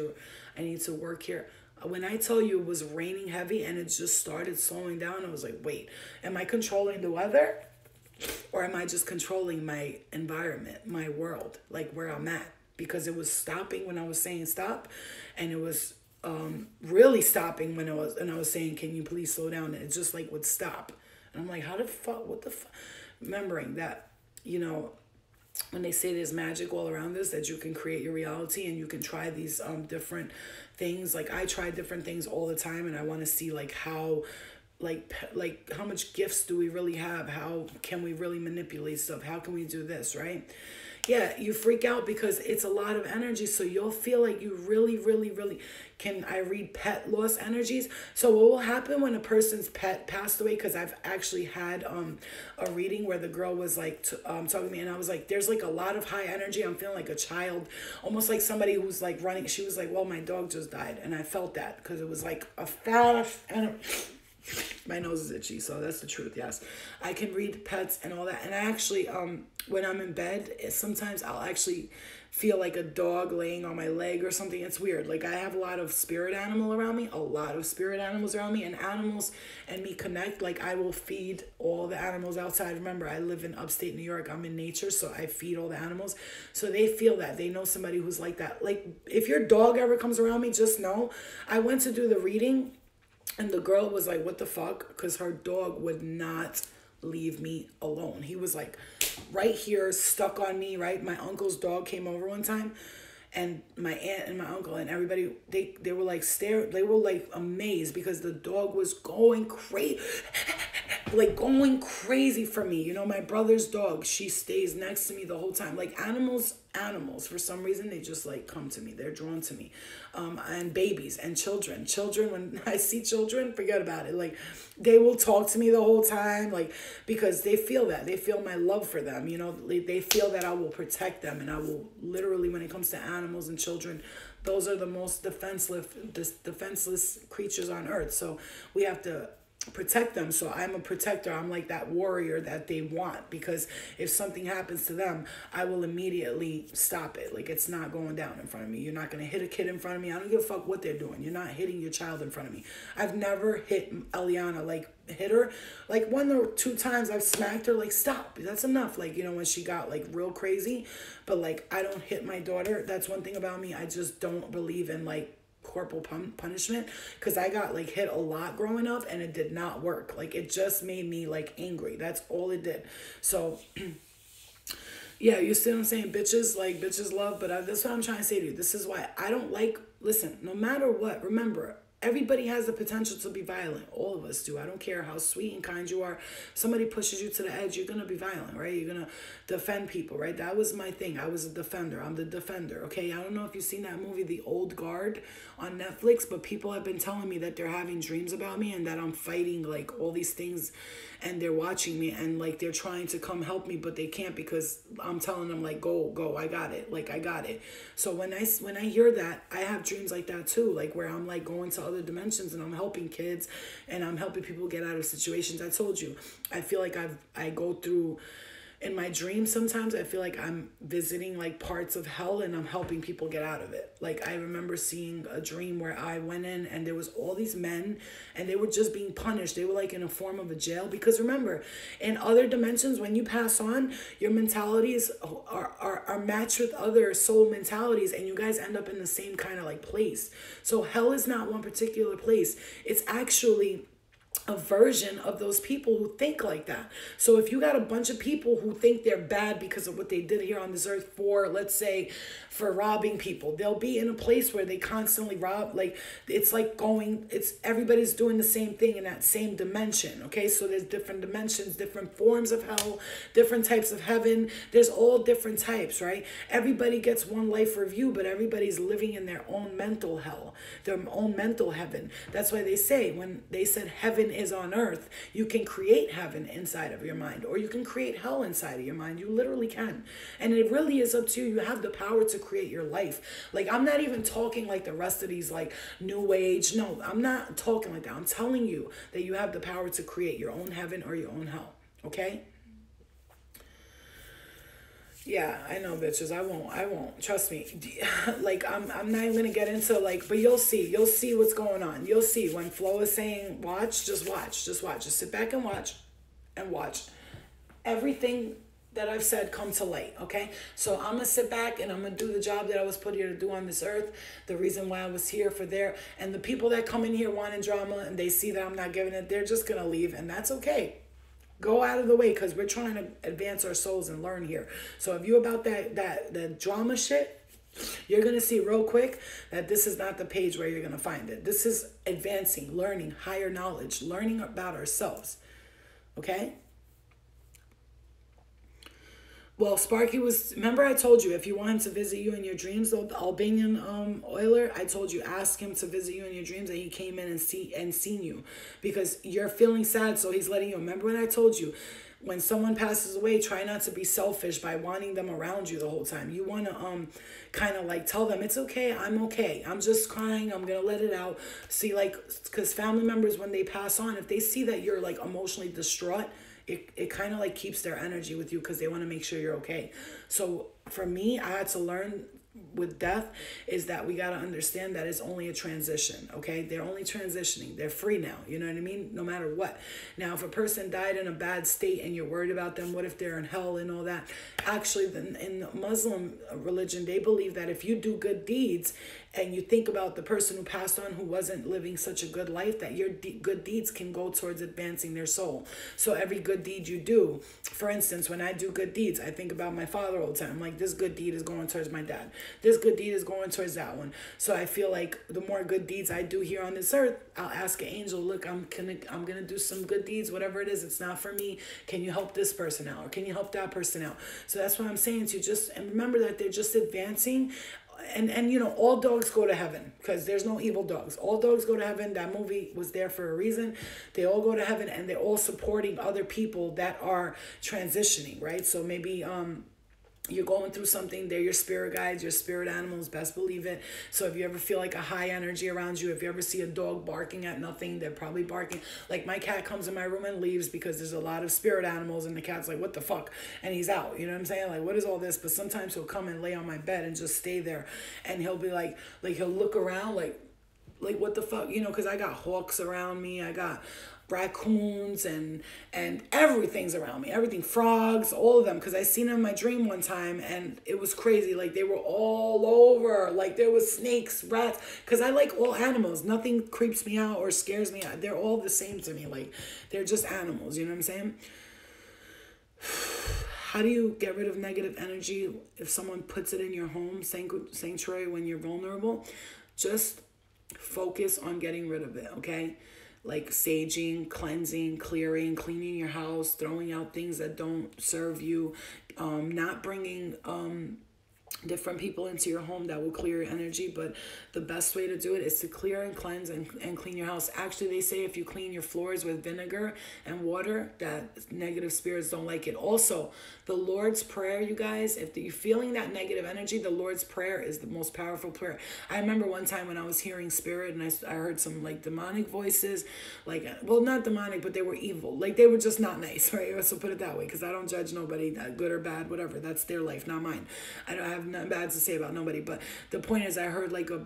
I need to work here. When I tell you it was raining heavy and it just started slowing down, I was like, wait, am I controlling the weather? Or am I just controlling my environment, my world, like where I'm at? Because it was stopping when I was saying stop, and it was really stopping when I was saying, can you please slow down? And it just like would stop. And I'm like, what the fuck? Remembering that, you know, when they say there's magic all around us, that you can create your reality and you can try these different things. Like I try different things all the time, and I want to see like how how much gifts do we really have? How can we really manipulate stuff? How can we do this, right? Yeah, you freak out because it's a lot of energy. So you'll feel like you really, really, really can. I read pet loss energies. So what will happen when a person's pet passed away? Because I've actually had a reading where the girl was like talking to me, and I was like, there's like a lot of high energy. I'm feeling like a child, almost like somebody who's like running. She was like, well, my dog just died. And I felt that because it was like a fast and my nose is itchy, so that's the truth. Yes, I can read pets and all that. And I actually, when I'm in bed, sometimes I'll actually feel like a dog laying on my leg or something. It's weird. Like I have a lot of spirit animals around me, and animals and me connect. Like I will feed all the animals outside. Remember, I live in upstate New York. I'm in nature, so I feed all the animals. So they feel that. They know somebody who's like that. Like if your dog ever comes around me, just know. I went to do the reading, and the girl was like, what the fuck? Because her dog would not leave me alone. He was like right here, stuck on me, right? My uncle's dog came over one time, and my aunt and my uncle and everybody, they were like they were like amazed, because the dog was going crazy, like going crazy for me. You know, my brother's dog, she stays next to me the whole time. Like animals, for some reason, they just like come to me. They're drawn to me. And babies and children, when I see children, forget about it. Like they will talk to me the whole time, like, because they feel that. They feel my love for them. You know, they feel that I will protect them, and I will literally, when it comes to animals and children, those are the most defenseless creatures on earth. So we have to protect them. So I'm a protector. I'm like that warrior that they want, because if something happens to them, I will immediately stop it. Like it's not going down in front of me. You're not going to hit a kid in front of me. I don't give a fuck what they're doing. You're not hitting your child in front of me. I've never hit Eliana, like hit her. Like 1 or 2 times I've smacked her, like stop. That's enough. Like, you know, when she got like real crazy. But like I don't hit my daughter. That's one thing about me. I just don't believe in like corporal punishment, because I got like hit a lot growing up and it did not work. Like it just made me like angry. That's all it did. So yeah, you see what I'm saying? Bitches love, but that's what I'm trying to say to you. This is why I don't like, listen, no matter what, remember, Everybody has the potential to be violent. All of us do. I don't care how sweet and kind you are. Somebody pushes you to the edge, you're going to be violent, right? You're going to defend people, right? That was my thing. I was a defender. I'm the defender, okay? I don't know if you've seen that movie, The Old Guard, on Netflix, but people have been telling me that they're having dreams about me and that I'm fighting, like, all these things, and they're watching me and, like, they're trying to come help me, but they can't because I'm telling them, like, go, I got it. Like, I got it. So when I hear that, I have dreams like that too, like where I'm like going to other dimensions and I'm helping kids and I'm helping people get out of situations. I told you, I feel like I go through in my dreams sometimes. I feel like I'm visiting like parts of hell and I'm helping people get out of it. Like I remember seeing a dream where I went in and there was all these men and they were just being punished. They were like in a form of a jail, because remember, in other dimensions, when you pass on, your mentalities are matched with other soul mentalities and you guys end up in the same kind of like place. So hell is not one particular place. It's actually a version of those people who think like that. So if you got a bunch of people who think they're bad because of what they did here on this earth for, let's say, for robbing people, they'll be in a place where they constantly rob. Like it's like everybody's doing the same thing in that same dimension. Okay, so there's different dimensions, different forms of hell, different types of heaven. There's all different types, right? Everybody gets one life review, but everybody's living in their own mental hell, their own mental heaven. That's why they say, when they said heaven is on earth, you can create heaven inside of your mind, or you can create hell inside of your mind. You literally can. And it really is up to you. You have the power to create your life. Like, I'm not even talking like the rest of these like new age. No, I'm not talking like that. I'm telling you that you have the power to create your own heaven or your own hell. Okay? Yeah, I know, bitches. I won't. Trust me. Like, I'm not even gonna get into like, but you'll see what's going on. You'll see when Flo is saying watch, just watch. Just sit back and watch everything that I've said come to light. Okay, so I'm gonna sit back and I'm gonna do the job that I was put here to do on this earth. The reason why I was here for there, and the people that come in here wanting drama and they see that I'm not giving it, they're just gonna leave, and that's okay. Go out of the way, because we're trying to advance our souls and learn here. So if you about that drama shit, you're going to see real quick that this is not the page where you're going to find it. This is advancing, learning, higher knowledge, learning about ourselves. Okay? Well, Sparky was, remember I told you, if you want him to visit you in your dreams, the Albanian oiler, I told you, ask him to visit you in your dreams, and he came in and seen you, because you're feeling sad, so he's letting you. Remember when I told you, when someone passes away, try not to be selfish by wanting them around you the whole time. You want to kind of like tell them, it's okay, I'm just crying, I'm going to let it out. See, like, because family members, when they pass on, if they see that you're like emotionally distraught, it kind of like keeps their energy with you, because they want to make sure you're okay. So for me, I had to learn with death is that we got to understand that it's only a transition. Okay, they're only transitioning. They're free now. You know what I mean? No matter what. Now, if a person died in a bad state and you're worried about them, what if they're in hell and all that? Actually, in the Muslim religion, they believe that if you do good deeds and you think about the person who passed on who wasn't living such a good life, that your good deeds can go towards advancing their soul. So every good deed you do, for instance, when I do good deeds, I think about my father all the time. Like, this good deed is going towards my dad. This good deed is going towards that one. So I feel like the more good deeds I do here on this earth, I'll ask an angel, look, I'm gonna do some good deeds, whatever it is. It's not for me. Can you help this person out? Or can you help that person out? So that's what I'm saying to you. Just, and remember that they're just advancing. And you know, all dogs go to heaven, because there's no evil dogs. All dogs go to heaven. That movie was there for a reason. They all go to heaven, and they're all supporting other people that are transitioning, right? So maybe you're going through something, they're your spirit guides, your spirit animals, best believe it. So if you ever feel like a high energy around you, if you ever see a dog barking at nothing, they're probably barking. Like, my cat comes in my room and leaves because there's a lot of spirit animals, and the cat's like, what the fuck? And he's out, you know what I'm saying? Like, what is all this? But sometimes he'll come and lay on my bed and just stay there, and he'll be like he'll look around like what the fuck, you know, because I got hawks around me, I got raccoons and everything's around me, everything, frogs, all of them, because I seen them in my dream one time, and it was crazy. Like, they were all over. Like, there was snakes, rats, because I like all animals. Nothing creeps me out or scares me out. They're all the same to me. Like, they're just animals, you know what I'm saying? How do you get rid of negative energy if someone puts it in your home sanctuary when you're vulnerable? Just Focus on getting rid of it, okay? Like saging, cleansing, clearing, cleaning your house, throwing out things that don't serve you, not bringing different people into your home that will clear your energy. But the best way to do it is to clear and cleanse and clean your house. Actually, they say if you clean your floors with vinegar and water, that negative spirits don't like it. Also, the Lord's Prayer, you guys, if you're feeling that negative energy, the Lord's Prayer is the most powerful prayer. I remember one time when I was hearing spirit and I heard some like demonic voices, like, well, not demonic, but they were evil. Like they were just not nice, right? So put it that way, because I don't judge nobody, that good or bad, whatever. That's their life, not mine. I don't have nothing bad to say about nobody. But the point is, I heard like a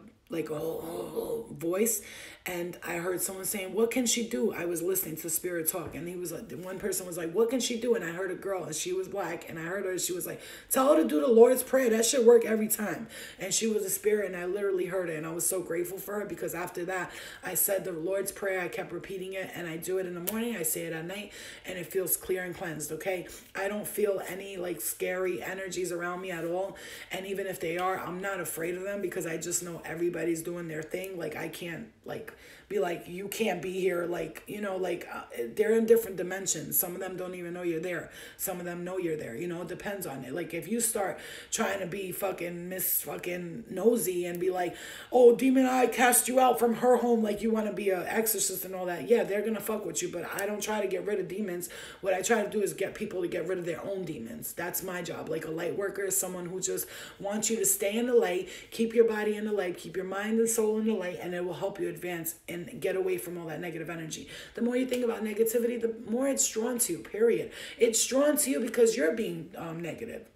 voice, and I heard someone saying, what can she do? I was listening to spirit talk, and he was like, one person was like, what can she do? And I heard a girl, and she was black, and I heard her, she was like, tell her to do the Lord's Prayer, that should work every time. And she was a spirit, and I literally heard it, and I was so grateful for her, because after that I said the Lord's Prayer. I kept repeating it, and I do it in the morning, I say it at night, and it feels clear and cleansed. Okay, I don't feel any like scary energies around me at all, and even if they are, I'm not afraid of them, because I just know everybody's doing their thing. Like I can't like be like, you can't be here, like, you know, like they're in different dimensions. Some of them don't even know you're there, some of them know you're there, you know. It depends on it. Like if you start trying to be fucking Miss fucking nosy and be like, oh, demon, I cast you out from her home, like you want to be an exorcist and all that, yeah, they're gonna fuck with you. But I don't try to get rid of demons. What I try to do is get people to get rid of their own demons. That's my job. Like a light worker is someone who just wants you to stay in the light, keep your body in the light, keep your mind and soul in the light, and it will help you advance and get away from all that negative energy. The more you think about negativity, the more it's drawn to you, period. It's drawn to you because you're being negative.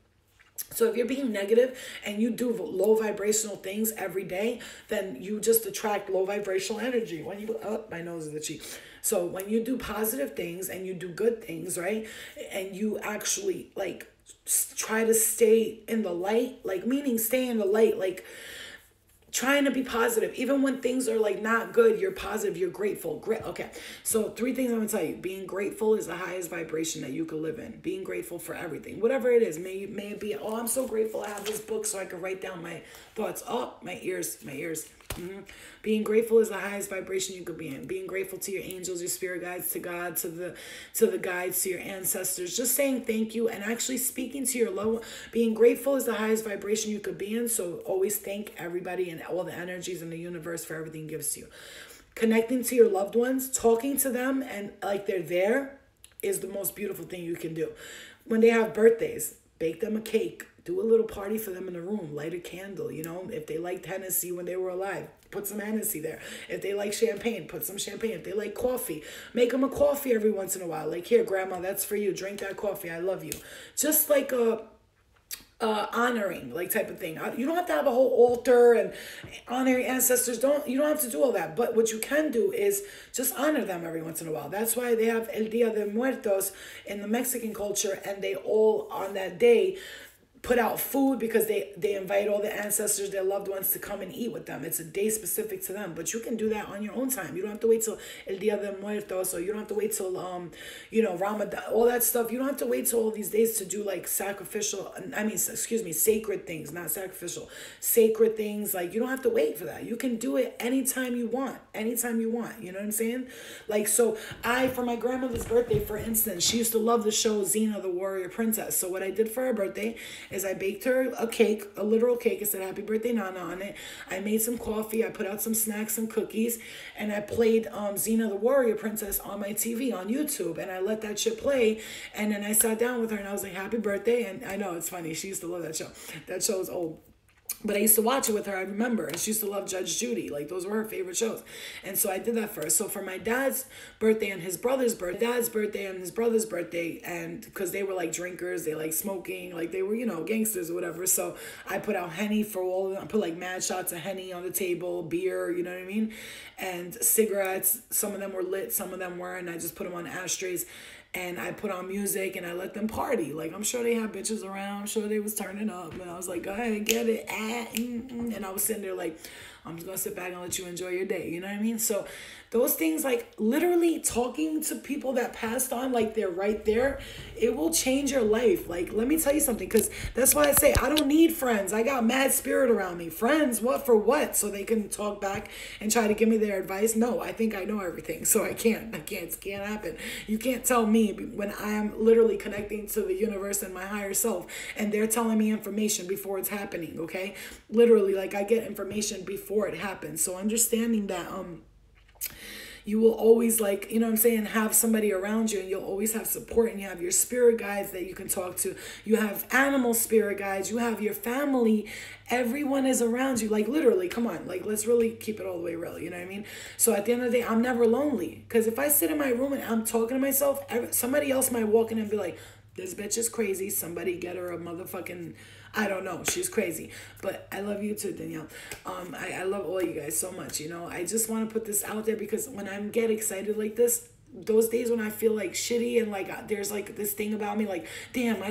So if you're being negative and you do low vibrational things every day, then you just attract low vibrational energy. When you, oh, my nose is itchy. So when you do positive things and you do good things, right? And you actually like try to stay in the light, like meaning stay in the light, like trying to be positive. Even when things are like not good, you're positive, you're grateful. Great. Okay. So 3 things I'm going to tell you. Being grateful is the highest vibration that you could live in. Being grateful for everything, whatever it is. May it be, oh, I'm so grateful I have this book so I can write down my thoughts. Oh, my ears. Mm-hmm. Being grateful is the highest vibration you could be in. Being grateful to your angels, your spirit guides, to God, to the guides, to your ancestors. Just saying thank you and actually speaking to your loved one. Being grateful is the highest vibration you could be in. So always thank everybody and all the energies in the universe for everything it gives to you. Connecting to your loved ones, talking to them and like they're there is the most beautiful thing you can do. When they have birthdays, bake them a cake. Do a little party for them in the room. Light a candle, you know. If they liked Hennessy when they were alive, put some Hennessy there. If they like champagne, put some champagne. If they like coffee, make them a coffee every once in a while. Like, here, grandma, that's for you. Drink that coffee. I love you. Just like a honoring like type of thing. You don't have to have a whole altar and honor your ancestors. You don't have to do all that. But what you can do is just honor them every once in a while. That's why they have El Dia de Muertos in the Mexican culture, and they all on that day put out food because they invite all the ancestors, their loved ones, to come and eat with them. It's a day specific to them, but you can do that on your own time. You don't have to wait till El Dia de Muertos, or you don't have to wait till Ramadan, all that stuff. You don't have to wait till all these days to do like sacred things, not sacrificial, sacred things. Like, you don't have to wait for that. You can do it anytime you want, you know what I'm saying? Like, so for my grandmother's birthday, for instance, she used to love the show Xena the Warrior Princess. So what I did for her birthday is I baked her a cake, a literal cake. It said Happy Birthday Nana on it. I made some coffee. I put out some snacks, some cookies, and I played Xena the Warrior Princess on my TV on YouTube, and I let that shit play. And then I sat down with her and I was like, happy birthday. And I know it's funny. She used to love that show. That show is old. But I used to watch it with her, I remember. And she used to love Judge Judy. Like, those were her favorite shows. And so I did that for her. So for my dad's birthday and his brother's birthday, and because they were like drinkers, they like smoking, like they were, you know, gangsters or whatever. So I put out Henny for all of them. I put like mad shots of Henny on the table, beer, you know what I mean? And cigarettes. Some of them were lit, some of them weren't. And I just put them on ashtrays. And I put on music and I let them party. Like, I'm sure they had bitches around. I'm sure they was turning up. And I was like, go ahead and get it. And I was sitting there like, I'm just gonna sit back and let you enjoy your day. You know what I mean? So those things, like literally talking to people that passed on, like they're right there, it will change your life. Like, let me tell you something, because that's why I say I don't need friends. I got mad spirit around me. Friends, what for what? So they can talk back and try to give me their advice? No, I think I know everything. So I can't. It can't happen. You can't tell me when I am literally connecting to the universe and my higher self, and they're telling me information before it's happening, okay? Literally, like I get information before it happens. So understanding that you will always, like, you know what I'm saying, have somebody around you, and you'll always have support, and you have your spirit guides that you can talk to. You have animal spirit guides. You have your family. Everyone is around you. Like, literally, come on. Like, let's really keep it all the way real. You know what I mean? So at the end of the day, I'm never lonely. Because if I sit in my room and I'm talking to myself, somebody else might walk in and be like, this bitch is crazy. Somebody get her a motherfucking, I don't know. She's crazy. But I love you too, Danielle. I love all you guys so much, you know. I just want to put this out there because when I get excited like this, those days when I feel like shitty and like there's like this thing about me, like, damn,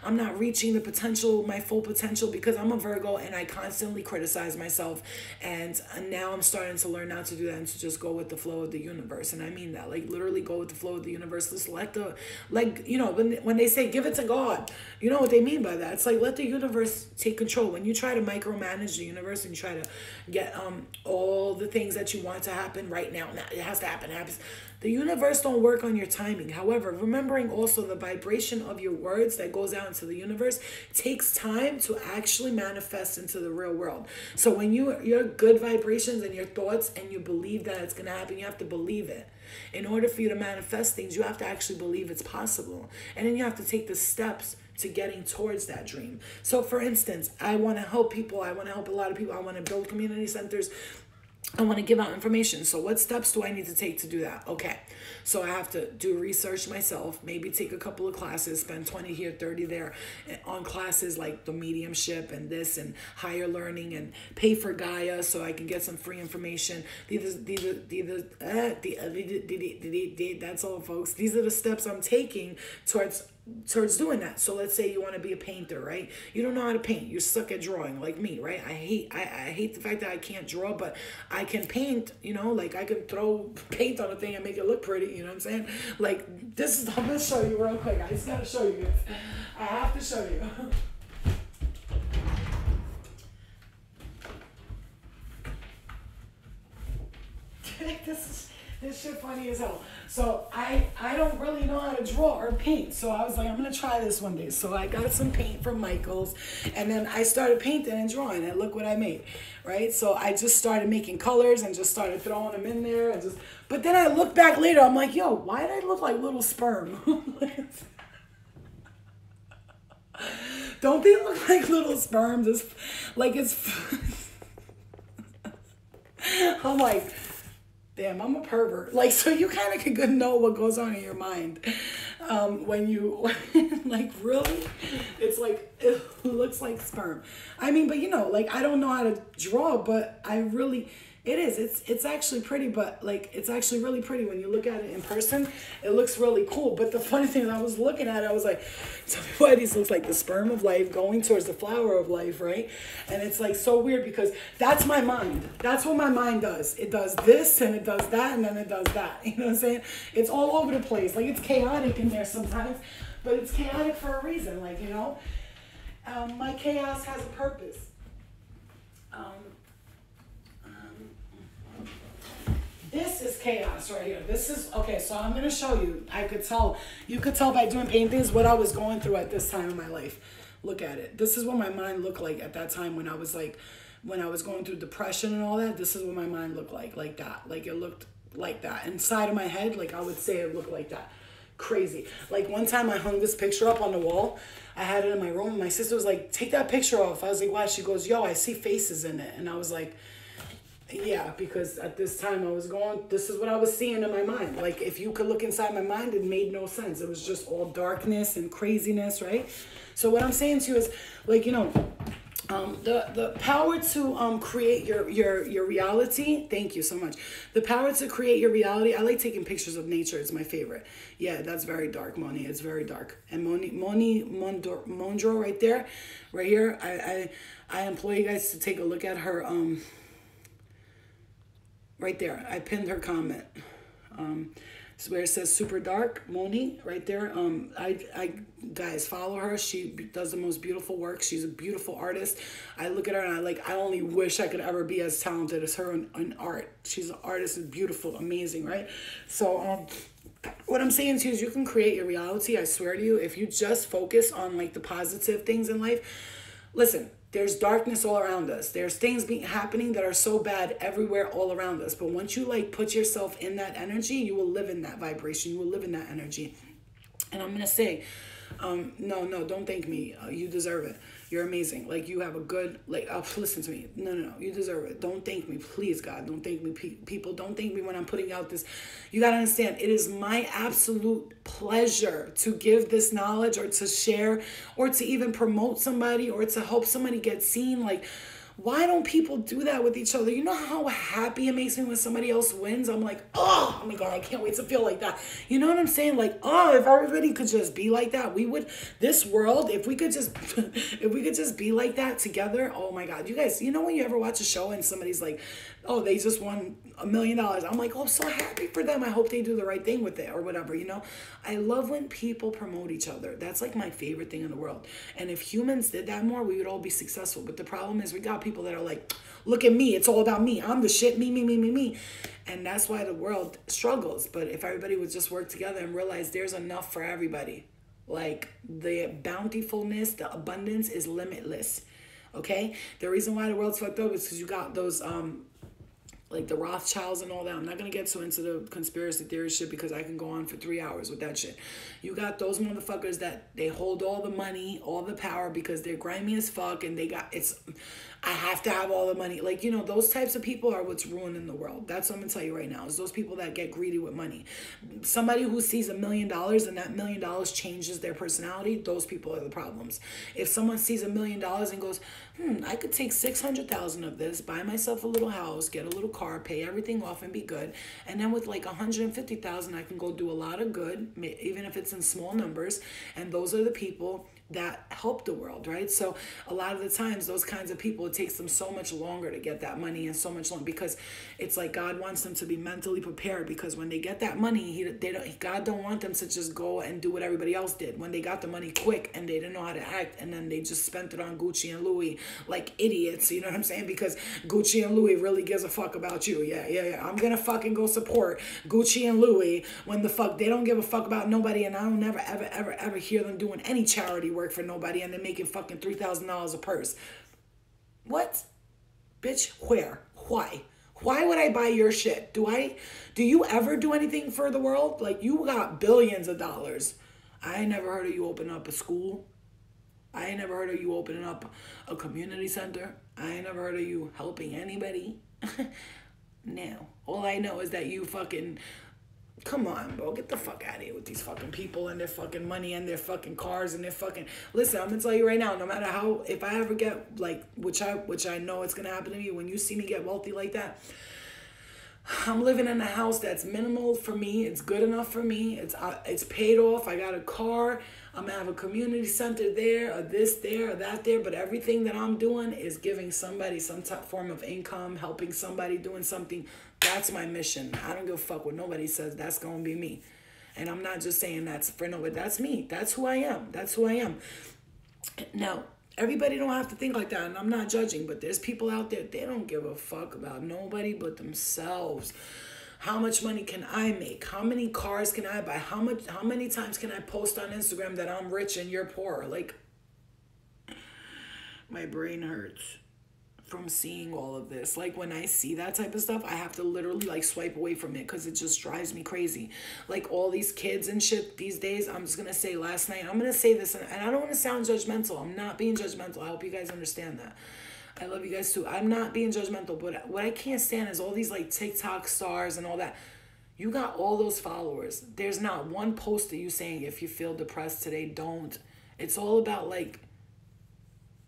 I'm not reaching the potential, my full potential, because I'm a Virgo and I constantly criticize myself. And now I'm starting to learn not to do that and to just go with the flow of the universe. And I mean that, like, literally go with the flow of the universe. Just you know, when they say give it to God, you know what they mean by that. It's like, let the universe take control. When you try to micromanage the universe and you try to get all the things that you want to happen right now, it has to happen, happens. The universe don't work on your timing. However, remembering also the vibration of your words that goes out into the universe takes time to actually manifest into the real world. So when your good vibrations and your thoughts and you believe that it's going to happen, you have to believe it. In order for you to manifest things, you have to actually believe it's possible. And then you have to take the steps to getting towards that dream. So for instance, I want to help people. I want to help a lot of people. I want to build community centers. I want to give out information. So what steps do I need to take to do that? Okay. So I have to do research myself, maybe take a couple of classes, spend 20 here, 30 there on classes like the mediumship and this and higher learning, and pay for Gaia so I can get some free information. That's all, folks. These are the steps I'm taking towards doing that. So let's say you want to be a painter, right? You don't know how to paint. You're stuck at drawing like me, right? I hate the fact that I can't draw, but I can paint, you know, like I can throw paint on a thing and make it look pretty, you know what I'm saying? Like this is, I'm going to show you real quick. I just got to show you guys. I have to show you. This shit funny as hell. So I don't really know how to draw or paint. So I was like, I'm going to try this one day. So I got some paint from Michael's, and then I started painting and drawing, and look what I made, right? So I just started making colors and just started throwing them in there. But then I look back later, I'm like, yo, why did I look like little sperm? Don't they look like little sperms? I'm like, damn, I'm a pervert. Like, so you kind of can know what goes on in your mind when you, like, really? It's like, it looks like sperm. I mean, but you know, like, I don't know how to draw, but I really, it's actually pretty, but like, it's actually really pretty when you look at it in person. It looks really cool. But the funny thing is, I was looking at it, I was like, tell me why this looks like the sperm of life going towards the flower of life, right? And it's like so weird because that's my mind. That's what my mind does. It does this and it does that and then it does that. You know what I'm saying? It's all over the place. Like, it's chaotic in there sometimes, but it's chaotic for a reason. Like, you know, my chaos has a purpose. This is chaos right here. This is, okay, so I'm going to show you. You could tell by doing paintings what I was going through at this time in my life. Look at it. This is what my mind looked like at that time when I was going through depression and all that. This is what my mind looked like that. Like, it looked like that. Inside of my head, like, I would say it looked like that. Crazy. Like, one time I hung this picture up on the wall. I had it in my room. My sister was like, take that picture off. I was like, why? She goes, yo, I see faces in it. And I was like, yeah, because at this time this is what I was seeing in my mind. Like, if you could look inside my mind, it made no sense. It was just all darkness and craziness, right? So what I'm saying to you is, like, you know, the power to create your reality. Thank you so much. The power to create your reality. I like taking pictures of nature. It's my favorite. Yeah, that's very dark, Moni. It's very dark. And Moni Mondro right there, right here. I implore you guys to take a look at her Right there. I pinned her comment. It's where it says super dark, Moni, right there. I guys, follow her. She does the most beautiful work. She's a beautiful artist. I look at her and I only wish I could ever be as talented as her in art. She's an artist, is beautiful, amazing, right? So what I'm saying to you is you can create your reality, I swear to you, if you just focus on like the positive things in life. Listen, there's darkness all around us. There's things happening that are so bad everywhere all around us. But once you like put yourself in that energy, you will live in that vibration. You will live in that energy. And I'm going to say, no, don't thank me. You deserve it. You're amazing. Like, you have a good, listen to me. No. You deserve it. Don't thank me. Please, God. Don't thank me. People, don't thank me when I'm putting out this. You got to understand, it is my absolute pleasure to give this knowledge or to share or to even promote somebody or to help somebody get seen. Like, why don't people do that with each other? You know how happy it makes me when somebody else wins? I'm like, oh my God, I can't wait to feel like that. You know what I'm saying? Like, oh, if everybody could just be like that, this world, if we could just be like that together, oh my God. You guys, you know when you ever watch a show and somebody's like, oh, they just won $1 million. I'm like, oh, I'm so happy for them. I hope they do the right thing with it or whatever, you know? I love when people promote each other. That's like my favorite thing in the world. And if humans did that more, we would all be successful. But the problem is we got people that are like, look at me. It's all about me. I'm the shit. Me. And that's why the world struggles. But if everybody would just work together and realize there's enough for everybody, like the bountifulness, the abundance is limitless. Okay? The reason why the world's fucked up is because you got those, like the Rothschilds and all that. I'm not going to get so into the conspiracy theory shit because I can go on for 3 hours with that shit. You got those motherfuckers that they hold all the money, all the power because they're grimy as fuck and I have to have all the money. Like, you know, those types of people are what's ruining the world. That's what I'm going to tell you right now, is those people that get greedy with money. Somebody who sees $1 million and that $1 million changes their personality, those people are the problems. If someone sees $1 million and goes, I could take 600,000 of this, buy myself a little house, get a little car, pay everything off and be good. And then with like 150,000, I can go do a lot of good, even if it's in small numbers. And those are the people that help the world, right? So a lot of the times, those kinds of people, it takes them so much longer to get that money and so much longer because it's like God wants them to be mentally prepared because when they get that money, God don't want them to just go and do what everybody else did. When they got the money quick and they didn't know how to act and then they just spent it on Gucci and Louis like idiots, you know what I'm saying? Because Gucci and Louis really gives a fuck about you. Yeah. I'm gonna fucking go support Gucci and Louis when the fuck they don't give a fuck about nobody and I don't never ever hear them doing any charity work for nobody and they're making fucking $3,000 a purse. What? Bitch, where? Why? Why would I buy your shit? Do you ever do anything for the world? Like, you got billions of dollars. I ain't never heard of you open up a school. I ain't never heard of you opening up a community center. I ain't never heard of you helping anybody. No. All I know is that you fucking... Come on, bro. Get the fuck out of here with these fucking people and their fucking money and their fucking cars and their fucking... Listen, I'm going to tell you right now, no matter how... If I ever get, like, which I know it's going to happen to me, when you see me get wealthy like that, I'm living in a house that's minimal for me. It's good enough for me. It's paid off. I got a car. I'm going to have a community center there, or this there, or that there. But everything that I'm doing is giving somebody some type form of income, helping somebody, doing something. That's my mission. I don't give a fuck what nobody says. That's going to be me. And I'm not just saying that's for nobody. That's me. That's who I am. That's who I am. Now, everybody don't have to think like that, and I'm not judging, but there's people out there, they don't give a fuck about nobody but themselves. How much money can I make? How many cars can I buy? How many times can I post on Instagram that I'm rich and you're poor? Like, my brain hurts from seeing all of this. Like, when I see that type of stuff, I have to literally like swipe away from it because it just drives me crazy. Like, all these kids and shit these days, I'm just gonna say last night, I'm gonna say this, and I don't want to sound judgmental. I'm not being judgmental. I hope you guys understand that. I love you guys too. I'm not being judgmental, but what I can't stand is all these like TikTok stars and all that. You got all those followers. There's not one post of you saying, if you feel depressed today, don't. It's all about like,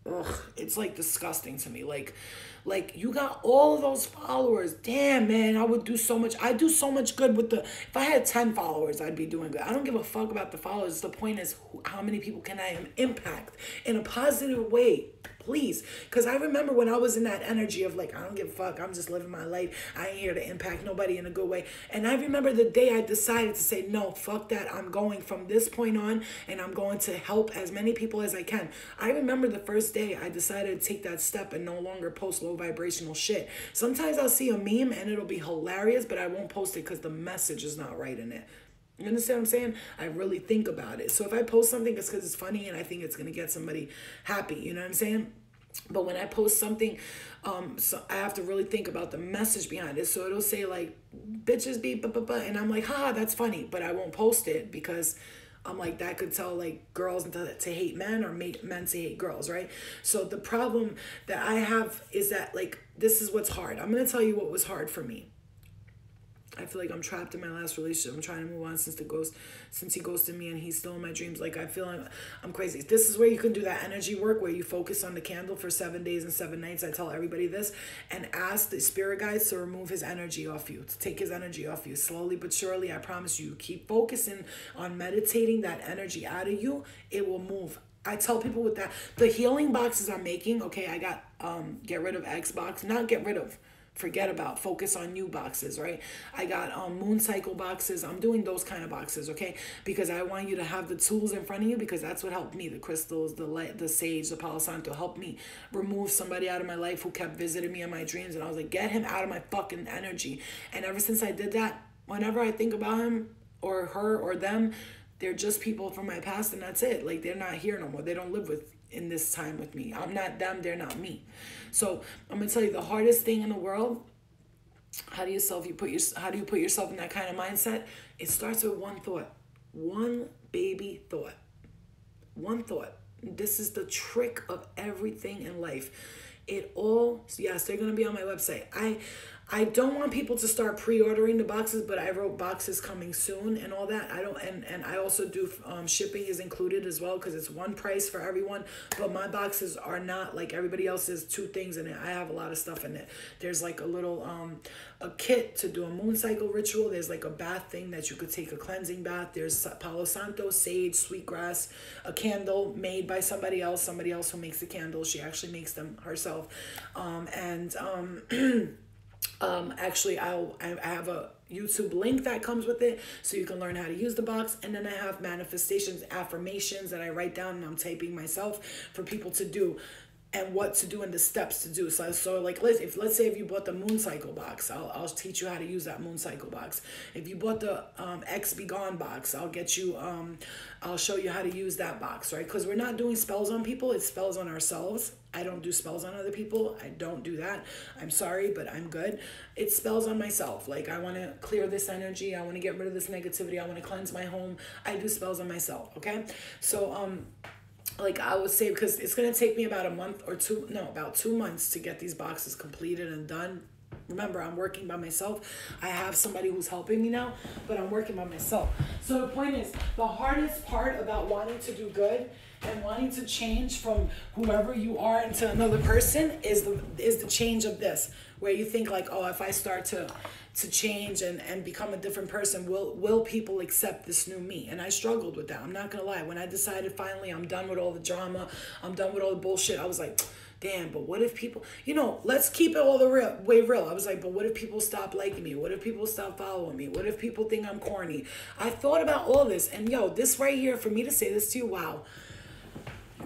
ugh, it's like disgusting to me. Like you got all of those followers. Damn, man, I would do so much. I do so much good with if I had 10 followers, I'd be doing good. I don't give a fuck about the followers. The point is, how many people can I impact in a positive way? Please. Because I remember when I was in that energy of like, I don't give a fuck. I'm just living my life. I ain't here to impact nobody in a good way. And I remember the day I decided to say, no, fuck that. I'm going from this point on and I'm going to help as many people as I can. I remember the first day I decided to take that step and no longer post low vibrational shit. Sometimes I'll see a meme and it'll be hilarious, but I won't post it because the message is not right in it. You understand what I'm saying? I really think about it. So if I post something, it's because it's funny and I think it's going to get somebody happy. You know what I'm saying? But when I post something, so I have to really think about the message behind it. So it'll say like, bitches be, and I'm like, ha, that's funny. But I won't post it because I'm like, that could tell like girls to hate men or men to hate girls, right? So the problem that I have is that like, this is what's hard. I'm going to tell you what was hard for me. I feel like I'm trapped in my last relationship. I'm trying to move on since he ghosted me and he's still in my dreams. Like I feel I'm crazy. This is where you can do that energy work where you focus on the candle for 7 days and 7 nights. I tell everybody this and ask the spirit guides to remove his energy off you, to take his energy off you slowly but surely. I promise you, keep focusing on meditating that energy out of you. It will move. I tell people with that, the healing boxes I'm making, okay, I got get rid of X box, not get rid of, forget about, focus on new boxes, right? I got moon cycle boxes. I'm doing those kind of boxes, okay? Because I want you to have the tools in front of you because that's what helped me. The crystals, the light, the sage, the Palo Santo helped me remove somebody out of my life who kept visiting me in my dreams. And I was like, get him out of my fucking energy. And ever since I did that, whenever I think about him or her or them, they're just people from my past and that's it. Like they're not here no more. They don't live in this time with me. I'm not them, they're not me. So I'm gonna tell you the hardest thing in the world. How do you put yourself in that kind of mindset? It starts with one thought, one baby thought, one thought. This is the trick of everything in life. Yes, they're gonna be on my website. I don't want people to start pre-ordering the boxes, but I wrote boxes coming soon and all that. And I also do shipping is included as well because it's one price for everyone. But my boxes are not like everybody else's, 2 things in it. I have a lot of stuff in it. There's like a little a kit to do a moon cycle ritual. There's like a bath thing that you could take a cleansing bath. There's Palo Santo, sage, sweetgrass, a candle made by somebody else who makes the candles. She actually makes them herself. Actually, I have a YouTube link that comes with it so you can learn how to use the box. And then I have manifestations, affirmations that I write down and I'm typing myself for people to do and what to do and the steps to do. So like, let's say if you bought the moon cycle box, I'll teach you how to use that moon cycle box. If you bought the X Be Gone box, I'll show you how to use that box, right? Because we're not doing spells on people, it's spells on ourselves. I don't do spells on other people. I don't do that. I'm sorry, but I'm good. It's spells on myself. Like I want to clear this energy. I want to get rid of this negativity. I want to cleanse my home. I do spells on myself, okay? So, like I would say, because it's going to take me about about 2 months to get these boxes completed and done. Remember, I'm working by myself. I have somebody who's helping me now, but I'm working by myself. So the point is, the hardest part about wanting to do good and wanting to change from whoever you are into another person is the change of this, where you think like, oh, if I start to change and become a different person, will people accept this new me? And I struggled with that. I'm not gonna lie. When I decided finally I'm done with all the drama, I'm done with all the bullshit, I was like, damn, but what if people, let's keep it all the way real. I was like, but what if people stop liking me? What if people stop following me? What if people think I'm corny? I thought about all this, and this right here, for me to say this to you, wow.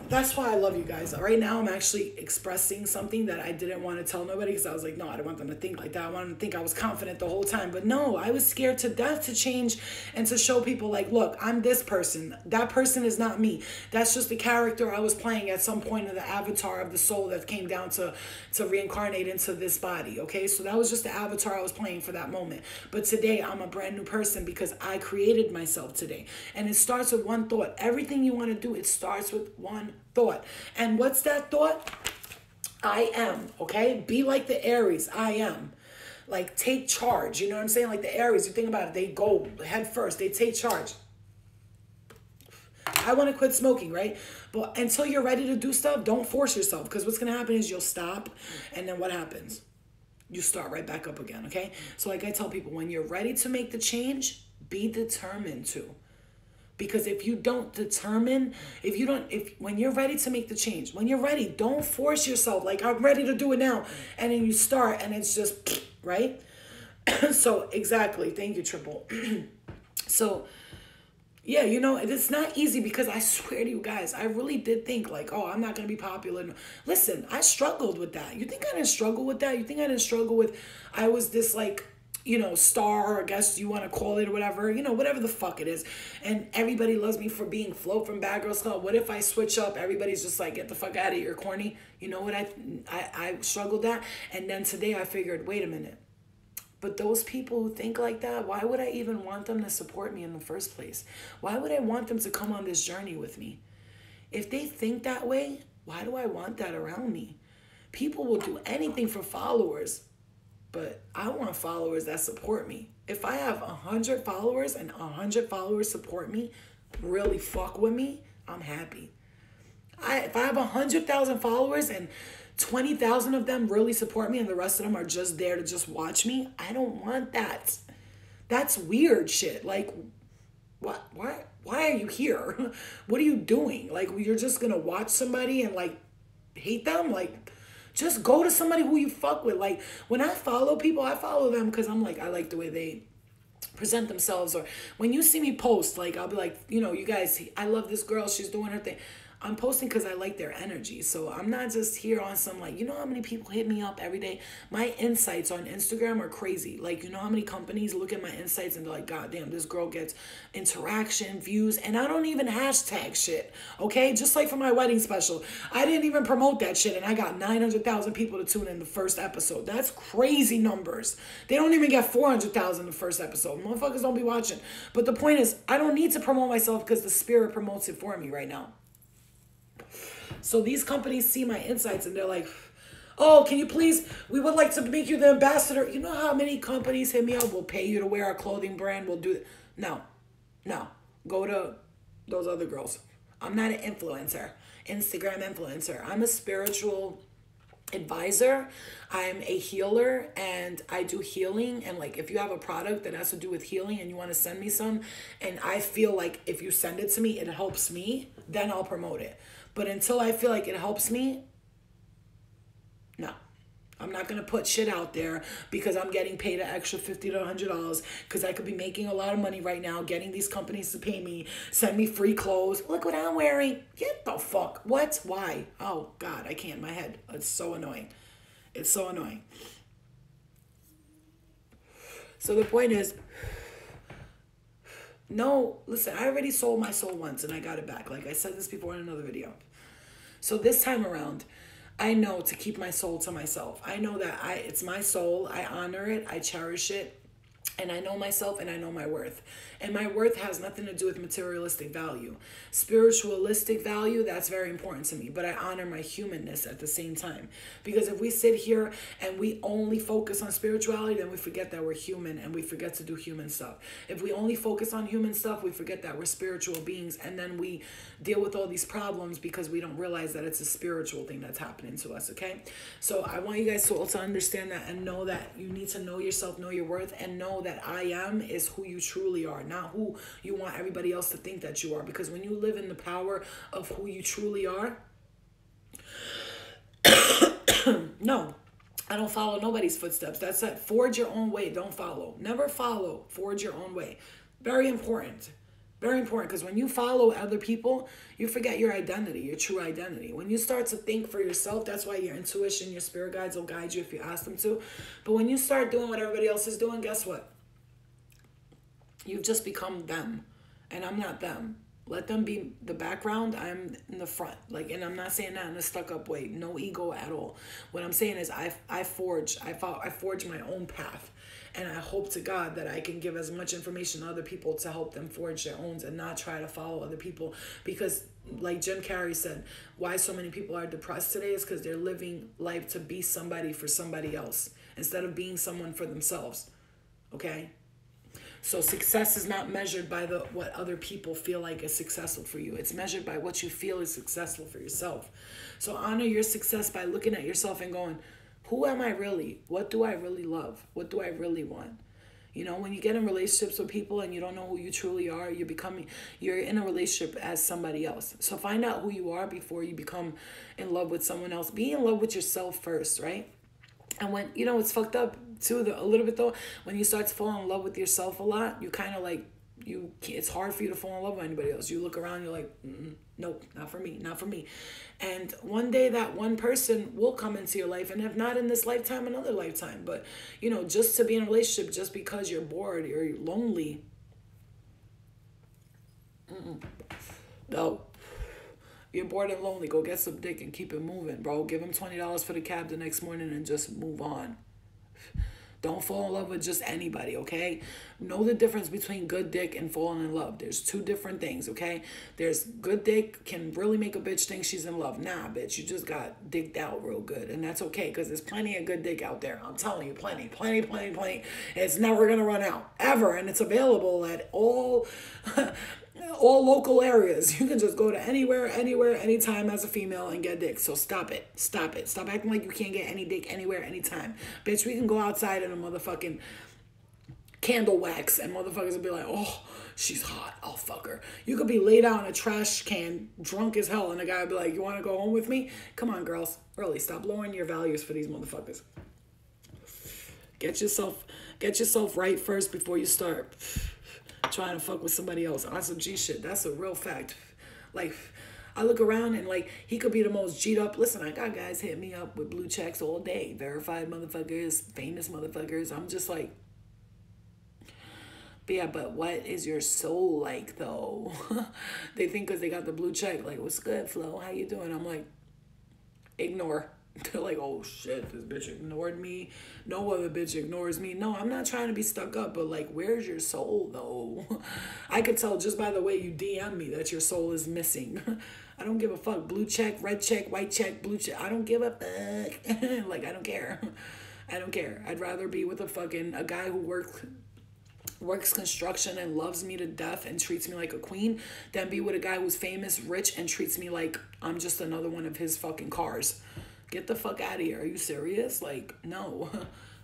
That's why I love you guys. Right now, I'm actually expressing something that I didn't want to tell nobody because I was like, no, I don't want them to think like that. I wanted them to think I was confident the whole time. But no, I was scared to death to change and to show people like, look, I'm this person. That person is not me. That's just the character I was playing at some point of the avatar of the soul that came down to reincarnate into this body, okay? So that was just the avatar I was playing for that moment. But today, I'm a brand new person because I created myself today. And it starts with one thought. Everything you want to do, it starts with one thought. And what's that thought? I am, okay? Be like the Aries, I am. Like, take charge, you know what I'm saying? Like the Aries, you think about it, they go head first, they take charge. I want to quit smoking, right? But until you're ready to do stuff, don't force yourself, because what's going to happen is you'll stop, and then what happens? You start right back up again, okay? So like I tell people, when you're ready to make the change, be determined to. Because if you don't determine, when you're ready to make the change, when you're ready, don't force yourself. Like, I'm ready to do it now. And then you start and it's just, right? So, exactly. Thank you, Triple. So, yeah, it's not easy because I swear to you guys, I really did think like, oh, I'm not going to be popular. Listen, I struggled with that. You think I didn't struggle with that? You think I didn't struggle with, I was this like, star, I guess you want to call it or whatever, whatever the fuck it is. And everybody loves me for being Flo from Bad Girls Club. What if I switch up? Everybody's just like, get the fuck out of here, corny. You know what I struggled that. And then today I figured, wait a minute. But those people who think like that, why would I even want them to support me in the first place? Why would I want them to come on this journey with me? If they think that way, why do I want that around me? People will do anything for followers. But I want followers that support me. If I have 100 followers and 100 followers support me, really fuck with me, I'm happy. If I have 100,000 followers and 20,000 of them really support me and the rest of them are just there to just watch me, I don't want that. That's weird shit. Like, what? Why are you here? What are you doing? Like, you're just gonna watch somebody and like hate them? Like, just go to somebody who you fuck with. Like, when I follow people, I follow them because I'm like, I like the way they present themselves. Or when you see me post, like, I'll be like, you guys, I love this girl. She's doing her thing. I'm posting because I like their energy. So I'm not just here on some, like, how many people hit me up every day? My insights on Instagram are crazy. Like, how many companies look at my insights and they're like, God damn, this girl gets interaction, views, and I don't even hashtag shit. Okay? Just like for my wedding special. I didn't even promote that shit and I got 900,000 people to tune in the first episode. That's crazy numbers. They don't even get 400,000 the first episode. Motherfuckers don't be watching. But the point is, I don't need to promote myself because the spirit promotes it for me right now. So these companies see my insights and they're like, oh, can you please, we would like to make you the ambassador. You know how many companies hit me up? We'll pay you to wear our clothing brand. We'll do it. No. Go to those other girls. I'm not an influencer, Instagram influencer. I'm a spiritual advisor. I'm a healer and I do healing. And like, if you have a product that has to do with healing and you want to send me some, and I feel like if you send it to me, it helps me, then I'll promote it. But until I feel like it helps me, no. I'm not going to put shit out there because I'm getting paid an extra $50 to $100 because I could be making a lot of money right now getting these companies to pay me, send me free clothes. Look what I'm wearing. Get the fuck. What? Why? Oh, God, I can't. My head. It's so annoying. It's so annoying. So the point is, no, listen, I already sold my soul once and I got it back. Like I said this before in another video. So this time around, I know to keep my soul to myself. I know that it's my soul. I honor it. I cherish it. And I know myself and I know my worth. And my worth has nothing to do with materialistic value. Spiritualistic value, that's very important to me. But I honor my humanness at the same time. Because if we sit here and we only focus on spirituality, then we forget that we're human and we forget to do human stuff. If we only focus on human stuff, we forget that we're spiritual beings. And then we deal with all these problems because we don't realize that it's a spiritual thing that's happening to us, okay? So I want you guys to also understand that and know that you need to know yourself, know your worth, and know that I am is who you truly are, not who you want everybody else to think that you are. Because when you live in the power of who you truly are, no, I don't follow nobody's footsteps. That's it. Forge your own way. Don't follow. Never follow. Forge your own way. Very important. Very important, because when you follow other people, you forget your identity, your true identity. When you start to think for yourself, that's why your intuition, your spirit guides will guide you if you ask them to. But when you start doing what everybody else is doing, guess what? You've just become them, and I'm not them. Let them be the background. I'm in the front. Like, and I'm not saying that in a stuck-up way. No ego at all. What I'm saying is I forge my own path. And I hope to God that I can give as much information to other people to help them forge their own and not try to follow other people. Because like Jim Carrey said, why so many people are depressed today is because they're living life to be somebody for somebody else instead of being someone for themselves. Okay? So success is not measured by what other people feel like is successful for you. It's measured by what you feel is successful for yourself. So honor your success by looking at yourself and going, who am I really? What do I really love? What do I really want? You know, when you get in relationships with people and you don't know who you truly are, you're in a relationship as somebody else. So find out who you are before you become in love with someone else. Be in love with yourself first, right? And when, you know, it's fucked up too, a little bit though, when you start to fall in love with yourself a lot, you kind of like, it's hard for you to fall in love with anybody else. You look around, you're like, nope, not for me, not for me. And one day that one person will come into your life, and if not in this lifetime, another lifetime. But, you know, just to be in a relationship just because you're bored or you're lonely, no. You're bored and lonely, go get some dick and keep it moving, bro. Give him $20 for the cab the next morning and just move on. Don't fall in love with just anybody, okay? Know the difference between good dick and falling in love. There's two different things, okay? There's good dick can really make a bitch think she's in love. Nah, bitch, you just got dicked out real good. And that's okay, because there's plenty of good dick out there. I'm telling you, plenty. It's never going to run out, ever. And it's available at all local areas. You can just go to anywhere, anytime as a female and get dick. So stop it. Stop acting like you can't get any dick anywhere, anytime. Bitch, we can go outside in a motherfucking candle wax and motherfuckers will be like, oh, she's hot, I'll fuck her. You could be laid out in a trash can, drunk as hell, and a guy would be like, you want to go home with me? Come on, girls. Really, stop lowering your values for these motherfuckers. Get yourself right first before you start trying to fuck with somebody else on some G shit. That's a real fact. Like, I look around and like, he could be the most G'd up. Listen, I got guys hit me up with blue checks all day. Verified motherfuckers, famous motherfuckers. I'm just like, but yeah, but what is your soul like though? They think because they got the blue check, like, what's good, Flo? How you doing? I'm like, ignore. They're like, oh shit, this bitch ignored me. No other bitch ignores me. No, I'm not trying to be stuck up, but like, where's your soul though? I could tell just by the way you DM me that your soul is missing. I don't give a fuck. Blue check, red check, white check, blue check. I don't give a fuck. Like, I don't care. I don't care. I'd rather be with a guy who works construction and loves me to death and treats me like a queen than be with a guy who's famous, rich, and treats me like I'm just another one of his fucking cars. Get the fuck out of here. Are you serious? Like, no.